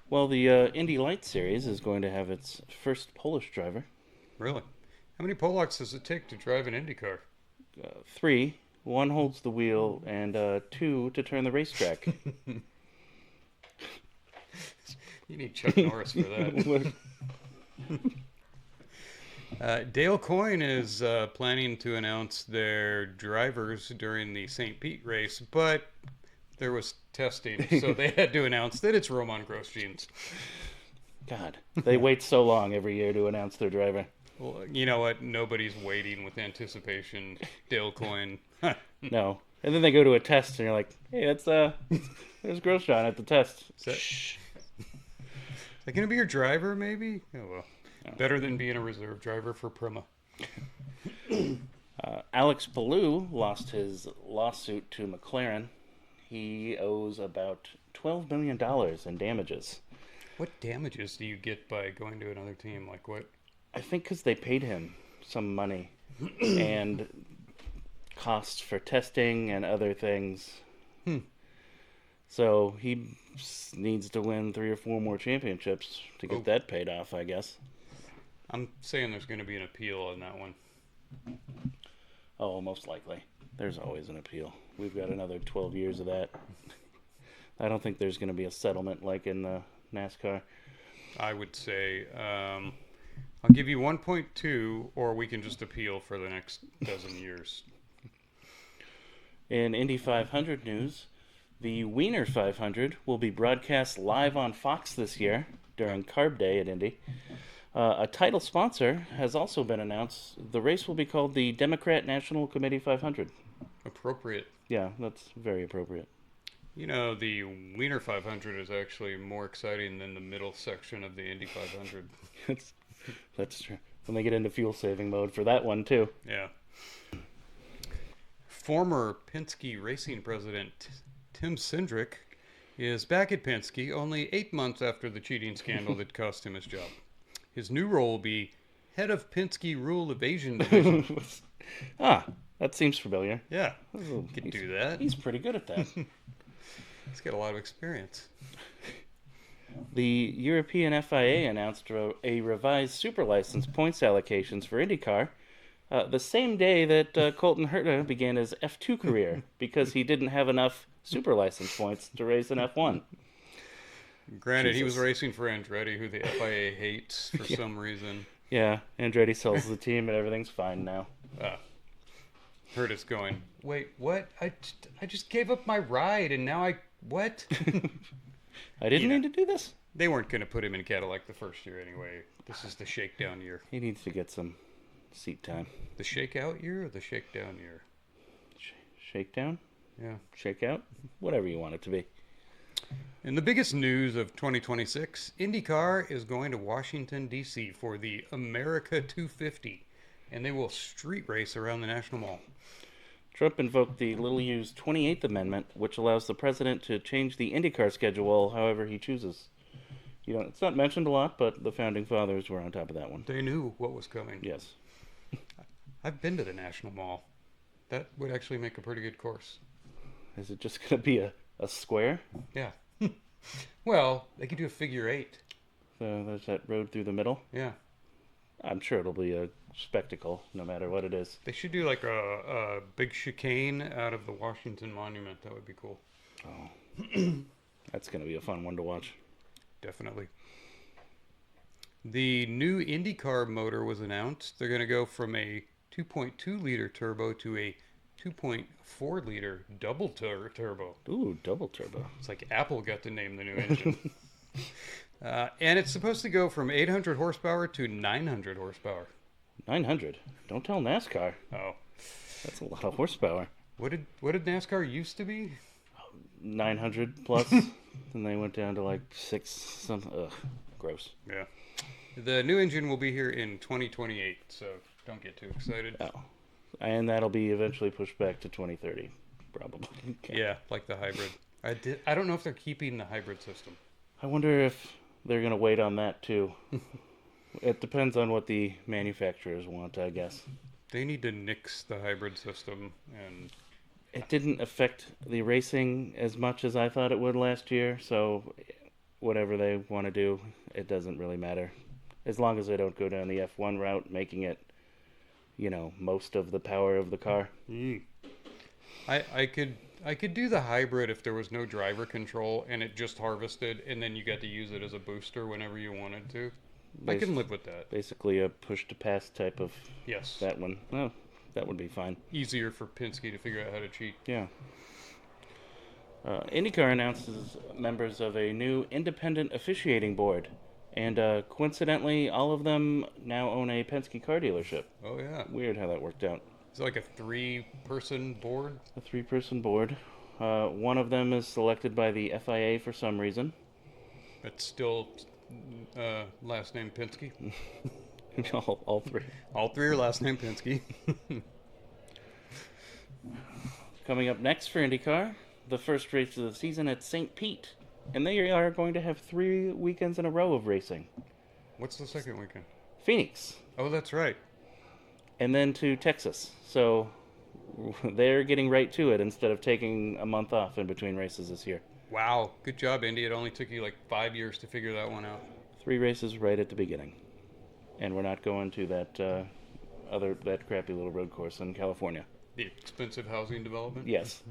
[SPEAKER 3] Well, the Indy Light Series is going to have its first Polish driver.
[SPEAKER 4] Really? How many Polacks does it take to drive an IndyCar?
[SPEAKER 3] 3. 1 holds the wheel, and 2 to turn the racetrack.
[SPEAKER 4] You need Chuck Norris for that. Dale Coyne is planning to announce their drivers during the St. Pete race, but there was testing, so they had to announce that it's Roman Grosjean's.
[SPEAKER 3] God, they wait so long every year to announce their driver.
[SPEAKER 4] Well, you know what? Nobody's waiting with anticipation. Dale Coyne.
[SPEAKER 3] No. And then they go to a test, and you're like, hey, there's Grosjean at the test.
[SPEAKER 4] Shh. Is that going to be your driver, maybe? Oh, well. No. Better than being a reserve driver for Prima.
[SPEAKER 3] Alex Palou lost his lawsuit to McLaren. He owes about $12 million in damages.
[SPEAKER 4] What damages do you get by going to another team? Like what?
[SPEAKER 3] I think because they paid him some money and costs for testing and other things. So he needs to win 3 or 4 more championships to get that paid off, I guess.
[SPEAKER 4] I'm saying there's going to be an appeal on that one.
[SPEAKER 3] Oh, most likely. There's always an appeal. We've got another 12 years of that. I don't think there's going to be a settlement like in NASCAR.
[SPEAKER 4] I would say I'll give you 1.2, or we can just appeal for the next dozen years.
[SPEAKER 3] In Indy 500 news, the Wiener 500 will be broadcast live on Fox this year during Carb Day at Indy. A title sponsor has also been announced. The race will be called the Democrat National Committee 500.
[SPEAKER 4] Appropriate.
[SPEAKER 3] Yeah, that's very appropriate.
[SPEAKER 4] You know, the Wiener 500 is actually more exciting than the middle section of the Indy 500.
[SPEAKER 3] That's true. When they get into fuel-saving mode for that one, too.
[SPEAKER 4] Yeah. Former Penske Racing president Tim Cindric is back at Penske only 8 months after the cheating scandal that cost him his job. His new role will be head of Penske Rule Evasion Division.
[SPEAKER 3] That seems familiar.
[SPEAKER 4] Yeah, could do that.
[SPEAKER 3] He's pretty good at that.
[SPEAKER 4] He's got a lot of experience.
[SPEAKER 3] The European FIA announced a revised super license points allocations for IndyCar the same day that Colton Herta began his F2 career because he didn't have enough super license points to race in F1.
[SPEAKER 4] Granted, he was racing for Andretti, who the FIA hates for some reason.
[SPEAKER 3] Yeah, Andretti sells the team and everything's fine now.
[SPEAKER 4] Herta's going, wait, what? I just gave up my ride and now what?
[SPEAKER 3] I didn't need to do this?
[SPEAKER 4] They weren't going to put him in Cadillac the first year anyway. This is the shakedown year.
[SPEAKER 3] He needs to get some seat time.
[SPEAKER 4] The shakeout year or the shakedown year?
[SPEAKER 3] Shakedown?
[SPEAKER 4] Yeah.
[SPEAKER 3] Shakeout? Whatever you want it to be.
[SPEAKER 4] In the biggest news of 2026, IndyCar is going to Washington, D.C. for the America 250, and they will street race around the National Mall.
[SPEAKER 3] Trump invoked the little-used 28th Amendment, which allows the president to change the IndyCar schedule however he chooses. It's not mentioned a lot, but the Founding Fathers were on top of that one.
[SPEAKER 4] They knew what was coming.
[SPEAKER 3] Yes.
[SPEAKER 4] I've been to the National Mall. That would actually make a pretty good course.
[SPEAKER 3] Is it just going to be a square?
[SPEAKER 4] Yeah. Well, they could do a figure 8.
[SPEAKER 3] So there's that road through the middle?
[SPEAKER 4] Yeah.
[SPEAKER 3] I'm sure it'll be a spectacle, no matter what it is.
[SPEAKER 4] They should do like a big chicane out of the Washington Monument. That would be cool.
[SPEAKER 3] Oh, That's going to be a fun one to watch.
[SPEAKER 4] Definitely. The new Indycar motor was announced. They're going to go from a 2.2 liter turbo to a 2.4 liter double turbo.
[SPEAKER 3] Ooh, double turbo.
[SPEAKER 4] It's like Apple got to name the new engine. And it's supposed to go from 800 horsepower to 900 horsepower.
[SPEAKER 3] 900. Don't tell NASCAR.
[SPEAKER 4] Oh,
[SPEAKER 3] That's a lot of horsepower.
[SPEAKER 4] what did NASCAR used to be?
[SPEAKER 3] 900 plus. And they went down to like 6 something. Ugh, gross.
[SPEAKER 4] Yeah. The new engine will be here in 2028, so don't get too excited.
[SPEAKER 3] Oh. And that'll be eventually pushed back to 2030, probably.
[SPEAKER 4] Yeah, like the hybrid. I don't know if they're keeping the hybrid system.
[SPEAKER 3] I wonder if they're going to wait on that too. It depends on what the manufacturers want, I guess.
[SPEAKER 4] They need to nix the hybrid system, and
[SPEAKER 3] It didn't affect the racing as much as I thought it would last year, so whatever they want to do, it doesn't really matter. As long as they don't go down the F1 route, making it, most of the power of the car.
[SPEAKER 4] I could do the hybrid if there was no driver control and it just harvested, and then you got to use it as a booster whenever you wanted to. I can live with that.
[SPEAKER 3] Basically a push-to-pass type of
[SPEAKER 4] Yes.
[SPEAKER 3] that one. Oh, that would be fine.
[SPEAKER 4] Easier for Penske to figure out how to cheat.
[SPEAKER 3] Yeah. IndyCar announces members of a new independent officiating board. And coincidentally, all of them now own a Penske car dealership.
[SPEAKER 4] Oh, yeah.
[SPEAKER 3] Weird how that worked out.
[SPEAKER 4] It's like a 3-person board.
[SPEAKER 3] A 3-person board. One of them is selected by the FIA for some reason.
[SPEAKER 4] It's still last name Penske.
[SPEAKER 3] all three.
[SPEAKER 4] All three are last name Penske.
[SPEAKER 3] Coming up next for IndyCar, the first race of the season at St. Pete. And they are going to have 3 weekends in a row of racing.
[SPEAKER 4] What's the second weekend?
[SPEAKER 3] Phoenix.
[SPEAKER 4] Oh, that's right.
[SPEAKER 3] And then to Texas. So they're getting right to it instead of taking a month off in between races this year.
[SPEAKER 4] Wow. Good job, Indy. It only took you like 5 years to figure that one out.
[SPEAKER 3] 3 races right at the beginning. And we're not going to that crappy little road course in California.
[SPEAKER 4] The expensive housing development?
[SPEAKER 3] Yes.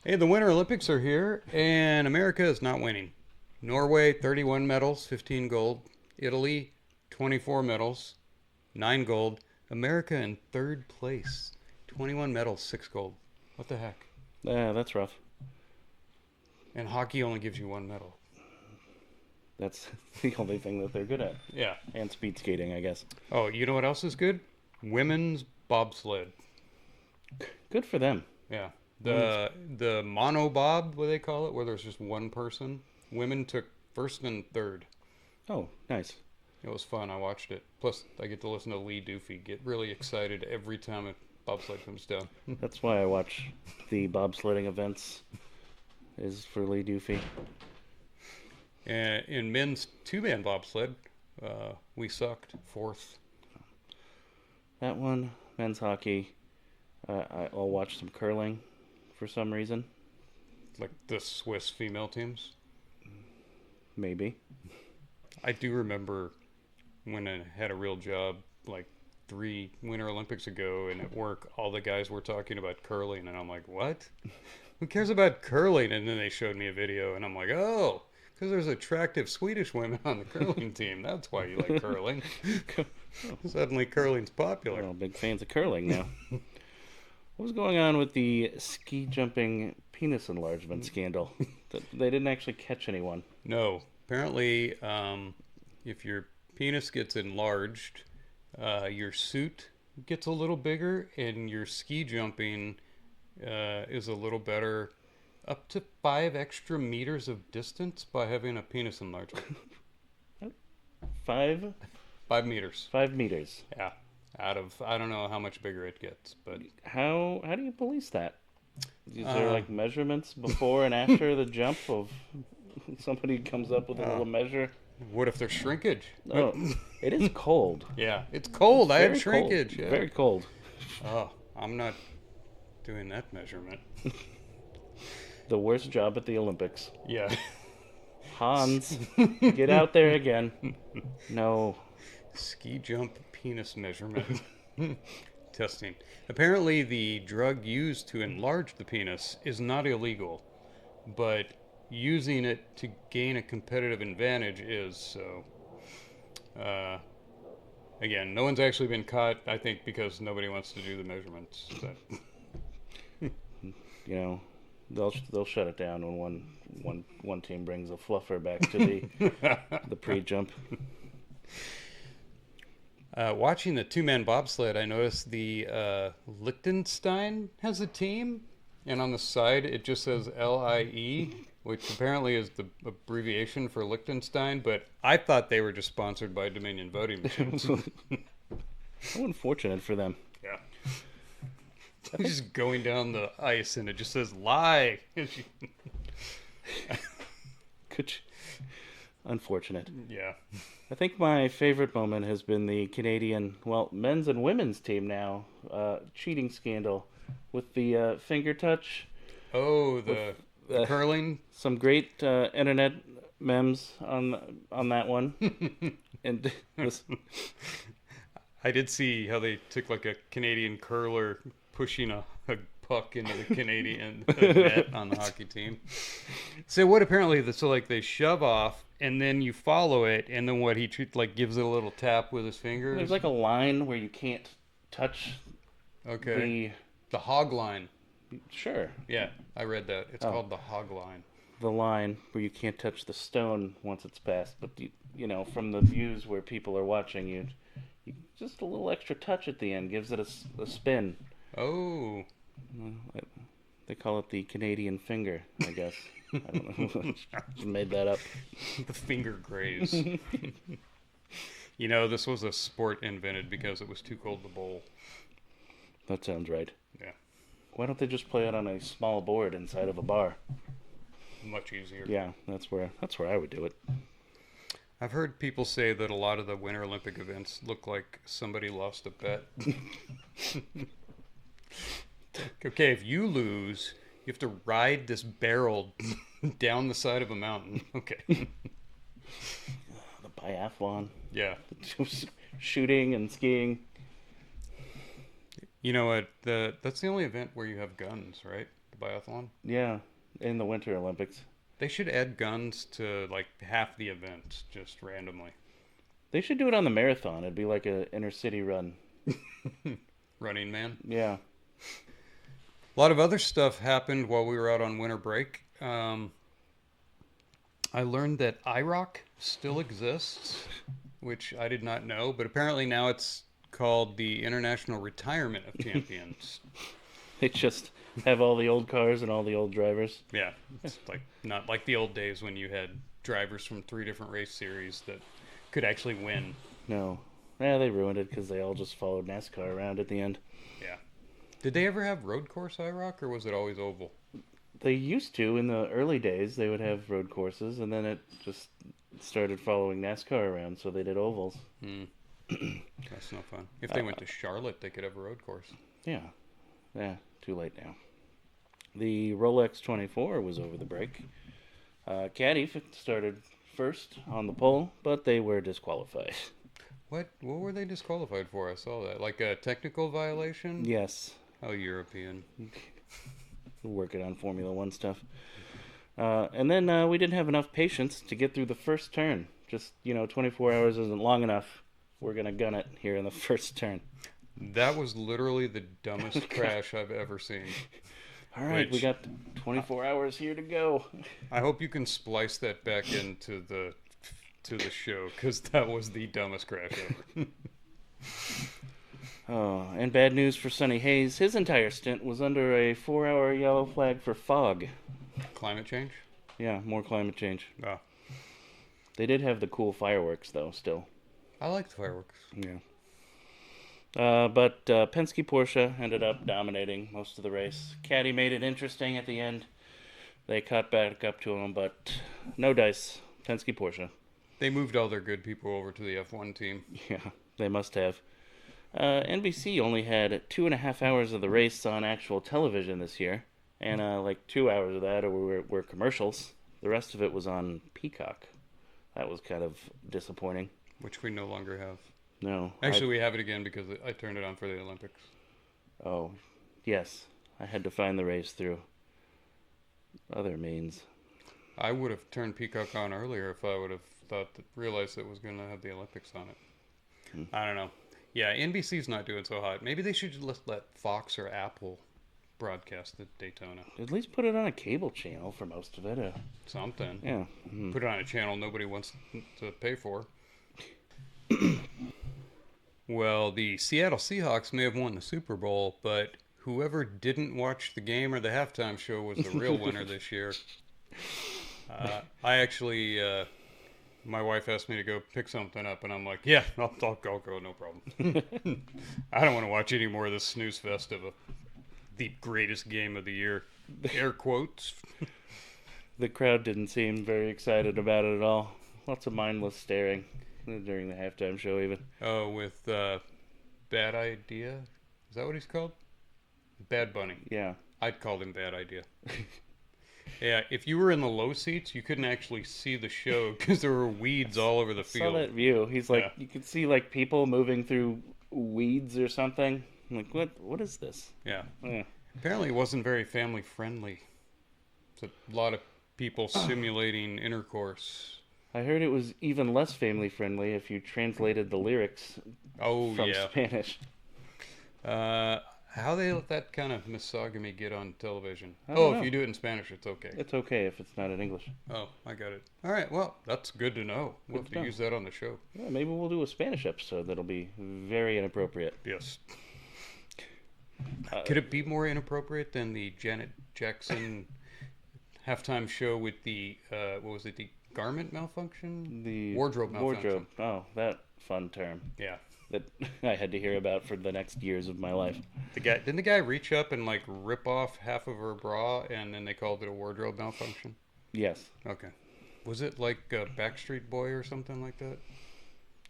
[SPEAKER 4] Hey, the Winter Olympics are here, and America is not winning. Norway, 31 medals, 15 gold. Italy, 24 medals, 9 gold. America in 3rd place, 21 medals, 6 gold. What the heck?
[SPEAKER 3] Yeah, that's rough.
[SPEAKER 4] And hockey only gives you 1 medal.
[SPEAKER 3] That's the only thing that they're good at.
[SPEAKER 4] Yeah.
[SPEAKER 3] And speed skating, I guess.
[SPEAKER 4] Oh, you know what else is good? Women's bobsled.
[SPEAKER 3] Good for them.
[SPEAKER 4] Yeah. The mono bob, what do they call it, where there's just one person. Women took 1st and 3rd.
[SPEAKER 3] Oh, nice.
[SPEAKER 4] It was fun. I watched it. Plus, I get to listen to Lee Doofy get really excited every time a bobsled comes down.
[SPEAKER 3] That's why I watch the bobsledding events, is for Lee Doofy.
[SPEAKER 4] And in men's 2-man bobsled, we sucked 4th.
[SPEAKER 3] That one, men's hockey. I'll watch some curling for some reason.
[SPEAKER 4] Like the Swiss female teams.
[SPEAKER 3] Maybe.
[SPEAKER 4] I do remember when I had a real job, like 3 Winter Olympics ago, and at work, all the guys were talking about curling, and I'm like, what? Who cares about curling? And then they showed me a video, and I'm like, oh, because there's attractive Swedish women on the curling team. That's why you like curling. Suddenly curling's popular.
[SPEAKER 3] We're all big fans of curling now. What was going on with the ski jumping penis enlargement scandal? They didn't actually catch anyone.
[SPEAKER 4] No. Apparently, if your penis gets enlarged, your suit gets a little bigger, and your ski jumping is a little better, up to 5 extra meters of distance by having a penis enlargement.
[SPEAKER 3] 5
[SPEAKER 4] meters.
[SPEAKER 3] 5 meters.
[SPEAKER 4] Yeah. Out of, I don't know how much bigger it gets, but
[SPEAKER 3] How do you police that? Is there like measurements before and after the jump of somebody comes up with a little measure?
[SPEAKER 4] what if there's shrinkage?
[SPEAKER 3] Oh, it is cold.
[SPEAKER 4] Yeah, it's cold. I had
[SPEAKER 3] Very
[SPEAKER 4] shrinkage.
[SPEAKER 3] cold.
[SPEAKER 4] Yeah.
[SPEAKER 3] Very cold.
[SPEAKER 4] Oh, I'm not doing that measurement.
[SPEAKER 3] The worst job at the Olympics.
[SPEAKER 4] Yeah.
[SPEAKER 3] Hans, get out there again. No.
[SPEAKER 4] Ski jump penis measurement. Testing. Apparently, the drug used to enlarge the penis is not illegal. but using it to gain a competitive advantage is. So, again, no one's actually been caught, I think, because nobody wants to do the measurements.
[SPEAKER 3] You know, they'll shut it down when one team brings a fluffer back to the pre-jump.
[SPEAKER 4] Watching the two-man bobsled, I noticed the Liechtenstein has a team, and on the side it just says LIE, which apparently is the abbreviation for Liechtenstein, but I thought they were just sponsored by Dominion Voting Machines.
[SPEAKER 3] How unfortunate for them.
[SPEAKER 4] Yeah. Just going down the ice and it just says lie.
[SPEAKER 3] Unfortunate.
[SPEAKER 4] Yeah.
[SPEAKER 3] I think my favorite moment has been the Canadian, men's and women's team now, cheating scandal with the finger touch.
[SPEAKER 4] Oh, the curling.
[SPEAKER 3] Some great internet memes on that one. And
[SPEAKER 4] I did see how they took like a Canadian curler pushing a puck into the Canadian net on the hockey team. So what apparently, they shove off and then you follow it, and then what he gives it a little tap with his fingers.
[SPEAKER 3] There's like a line where you can't touch.
[SPEAKER 4] Okay. The hog line.
[SPEAKER 3] Sure.
[SPEAKER 4] Yeah, I read that. It's called the hog line.
[SPEAKER 3] The line where you can't touch the stone once it's passed, but you know, from the views where people are watching you just a little extra touch at the end gives it a spin.
[SPEAKER 4] Oh.
[SPEAKER 3] They call it the Canadian finger, I guess. I don't know. Just made that up.
[SPEAKER 4] The finger graze. You know, this was a sport invented because it was too cold to bowl.
[SPEAKER 3] That sounds right.
[SPEAKER 4] Yeah.
[SPEAKER 3] Why don't they just play it on a small board inside of a bar?
[SPEAKER 4] Much easier.
[SPEAKER 3] Yeah, that's where I would do it.
[SPEAKER 4] I've heard people say that a lot of the Winter Olympic events look like somebody lost a bet. Okay, if you lose, you have to ride this barrel down the side of a mountain. Okay.
[SPEAKER 3] The biathlon.
[SPEAKER 4] Yeah.
[SPEAKER 3] Shooting and skiing.
[SPEAKER 4] You know what? That's the only event where you have guns, right? The biathlon?
[SPEAKER 3] Yeah, in the Winter Olympics.
[SPEAKER 4] They should add guns to half the event, just randomly.
[SPEAKER 3] They should do it on the marathon. It'd be like an inner city run.
[SPEAKER 4] Running Man?
[SPEAKER 3] Yeah.
[SPEAKER 4] A lot of other stuff happened while we were out on winter break. I learned that IROC still exists, which I did not know, but apparently now it's called the International Retirement of Champions.
[SPEAKER 3] They just have all the old cars and all the old drivers.
[SPEAKER 4] Yeah, it's not like the old days when you had drivers from 3 different race series that could actually win.
[SPEAKER 3] No. Yeah, they ruined it because they all just followed NASCAR around at the end.
[SPEAKER 4] Yeah. Did they ever have road course IROC, or was it always oval?
[SPEAKER 3] They used to. In the early days, they would have road courses, and then it just started following NASCAR around, so they did ovals.
[SPEAKER 4] That's no fun. If they went to Charlotte, they could have a road course.
[SPEAKER 3] Yeah. Yeah, too late now. The Rolex 24 was over the break. Caddy started first on the pole, but they were disqualified.
[SPEAKER 4] What were they disqualified for? I saw that. Like a technical violation?
[SPEAKER 3] Yes.
[SPEAKER 4] Oh, European.
[SPEAKER 3] Working on Formula One stuff. And then we didn't have enough patience to get through the first turn. Just, 24 hours isn't long enough. We're going to gun it here in the first turn.
[SPEAKER 4] That was literally the dumbest crash I've ever seen.
[SPEAKER 3] All right, we got 24 hours here to go.
[SPEAKER 4] I hope you can splice that back into the show, because that was the dumbest crash ever.
[SPEAKER 3] Oh, and bad news for Sonny Hayes. His entire stint was under a 4-hour yellow flag for fog.
[SPEAKER 4] Climate change?
[SPEAKER 3] Yeah, more climate change.
[SPEAKER 4] Oh.
[SPEAKER 3] They did have the cool fireworks, though, still.
[SPEAKER 4] I like the fireworks.
[SPEAKER 3] Yeah. But Penske Porsche ended up dominating most of the race. Caddy made it interesting at the end. They caught back up to him, but no dice. Penske Porsche.
[SPEAKER 4] They moved all their good people over to the F1 team.
[SPEAKER 3] Yeah, they must have. NBC only had 2.5 hours of the race on actual television this year, and 2 hours of that were commercials. The rest of it was on Peacock. That was kind of disappointing.
[SPEAKER 4] Which we no longer have.
[SPEAKER 3] No.
[SPEAKER 4] Actually, we have it again because I turned it on for the Olympics.
[SPEAKER 3] Oh, yes. I had to find the race through Other means.
[SPEAKER 4] I would have turned Peacock on earlier if I would have realized it was going to have the Olympics on it. I don't know. Yeah, NBC's not doing so hot. Maybe they should just let Fox or Apple broadcast the Daytona.
[SPEAKER 3] At least put it on a cable channel for most of it.
[SPEAKER 4] Something.
[SPEAKER 3] Yeah.
[SPEAKER 4] Put it on a channel nobody wants to pay for. Well, the Seattle Seahawks may have won the Super Bowl, but whoever didn't watch the game or the halftime show was the real winner this year. I actually, my wife asked me to go pick something up, and I'm like, yeah, I'll go, no problem. I don't want to watch any more of this snooze fest of the greatest game of the year. Air quotes.
[SPEAKER 3] The crowd didn't seem very excited about it at all. Lots of mindless staring during the halftime show, even.
[SPEAKER 4] Oh, with Bad Idea? Is that what he's called? Bad Bunny.
[SPEAKER 3] Yeah.
[SPEAKER 4] I'd call him Bad Idea. Yeah, if you were in the low seats, you couldn't actually see the show because there were weeds all over the field.
[SPEAKER 3] Saw that view. He's like,
[SPEAKER 4] Yeah.
[SPEAKER 3] You could see like people moving through weeds or something. I'm like, what is this?
[SPEAKER 4] Yeah.
[SPEAKER 3] Yeah.
[SPEAKER 4] Apparently, it wasn't very family friendly. It's a lot of people simulating intercourse.
[SPEAKER 3] I heard it was even less family friendly if you translated the lyrics
[SPEAKER 4] Oh,
[SPEAKER 3] from
[SPEAKER 4] yeah.
[SPEAKER 3] Spanish.
[SPEAKER 4] How they let that kind of misogyny get on television?
[SPEAKER 3] I don't
[SPEAKER 4] If
[SPEAKER 3] know.
[SPEAKER 4] you do it in Spanish, it's okay.
[SPEAKER 3] It's okay if it's not in English.
[SPEAKER 4] Oh, I got it. All right, well, that's good to know. We'll have
[SPEAKER 3] Good
[SPEAKER 4] to
[SPEAKER 3] to
[SPEAKER 4] use that on the show.
[SPEAKER 3] Yeah, maybe we'll do a Spanish episode that'll be very inappropriate.
[SPEAKER 4] Yes. Could it be more inappropriate than the Janet Jackson halftime show with the, what was it, the garment malfunction?
[SPEAKER 3] The
[SPEAKER 4] wardrobe malfunction.
[SPEAKER 3] Wardrobe. Oh, that fun term
[SPEAKER 4] Yeah.
[SPEAKER 3] that I had to hear about for the next years of my life.
[SPEAKER 4] Didn't the guy reach up and like rip off half of her bra and then they called it a wardrobe malfunction?
[SPEAKER 3] Yes.
[SPEAKER 4] Okay. Was it like a Backstreet Boy or something like that?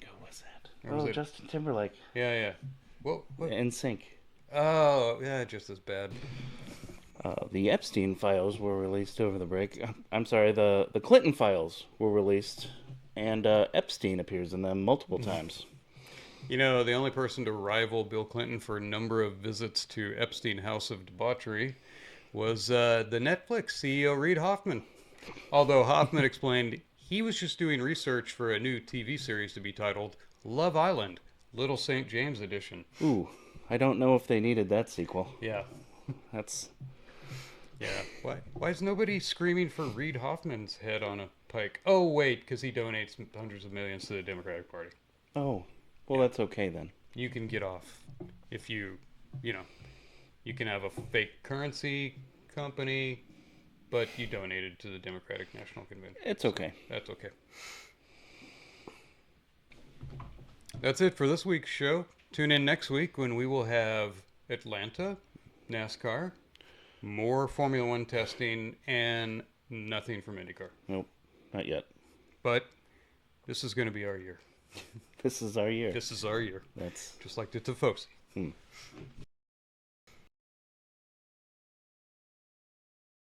[SPEAKER 3] Who was that?
[SPEAKER 4] Or was
[SPEAKER 3] Oh,
[SPEAKER 4] it-
[SPEAKER 3] Justin Timberlake.
[SPEAKER 4] Yeah. What?
[SPEAKER 3] In Sync.
[SPEAKER 4] Oh, yeah, just as bad.
[SPEAKER 3] The Epstein files were released over the break. I'm sorry, the Clinton files were released, and Epstein appears in them multiple times.
[SPEAKER 4] You know, the only person to rival Bill Clinton for number of visits to Epstein House of Debauchery was the Netflix CEO Reid Hoffman. Although Hoffman explained he was just doing research for a new TV series to be titled Love Island, Little St. James Edition.
[SPEAKER 3] Ooh, I don't know if they needed that sequel.
[SPEAKER 4] Yeah.
[SPEAKER 3] That's...
[SPEAKER 4] Yeah. Why is nobody screaming for Reid Hoffman's head on a pike? Oh, wait, because he donates hundreds of millions to the Democratic Party.
[SPEAKER 3] Oh, well, that's okay then.
[SPEAKER 4] You can get off if you can have a fake currency company, but you donated to the Democratic National Convention.
[SPEAKER 3] It's okay.
[SPEAKER 4] That's okay. That's it for this week's show. Tune in next week when we will have Atlanta, NASCAR, more Formula One testing, and nothing from IndyCar.
[SPEAKER 3] Nope, not yet.
[SPEAKER 4] But this is going to be our year.
[SPEAKER 3] This is our year.
[SPEAKER 4] This is our year.
[SPEAKER 3] That's...
[SPEAKER 4] Just like the Tifosi.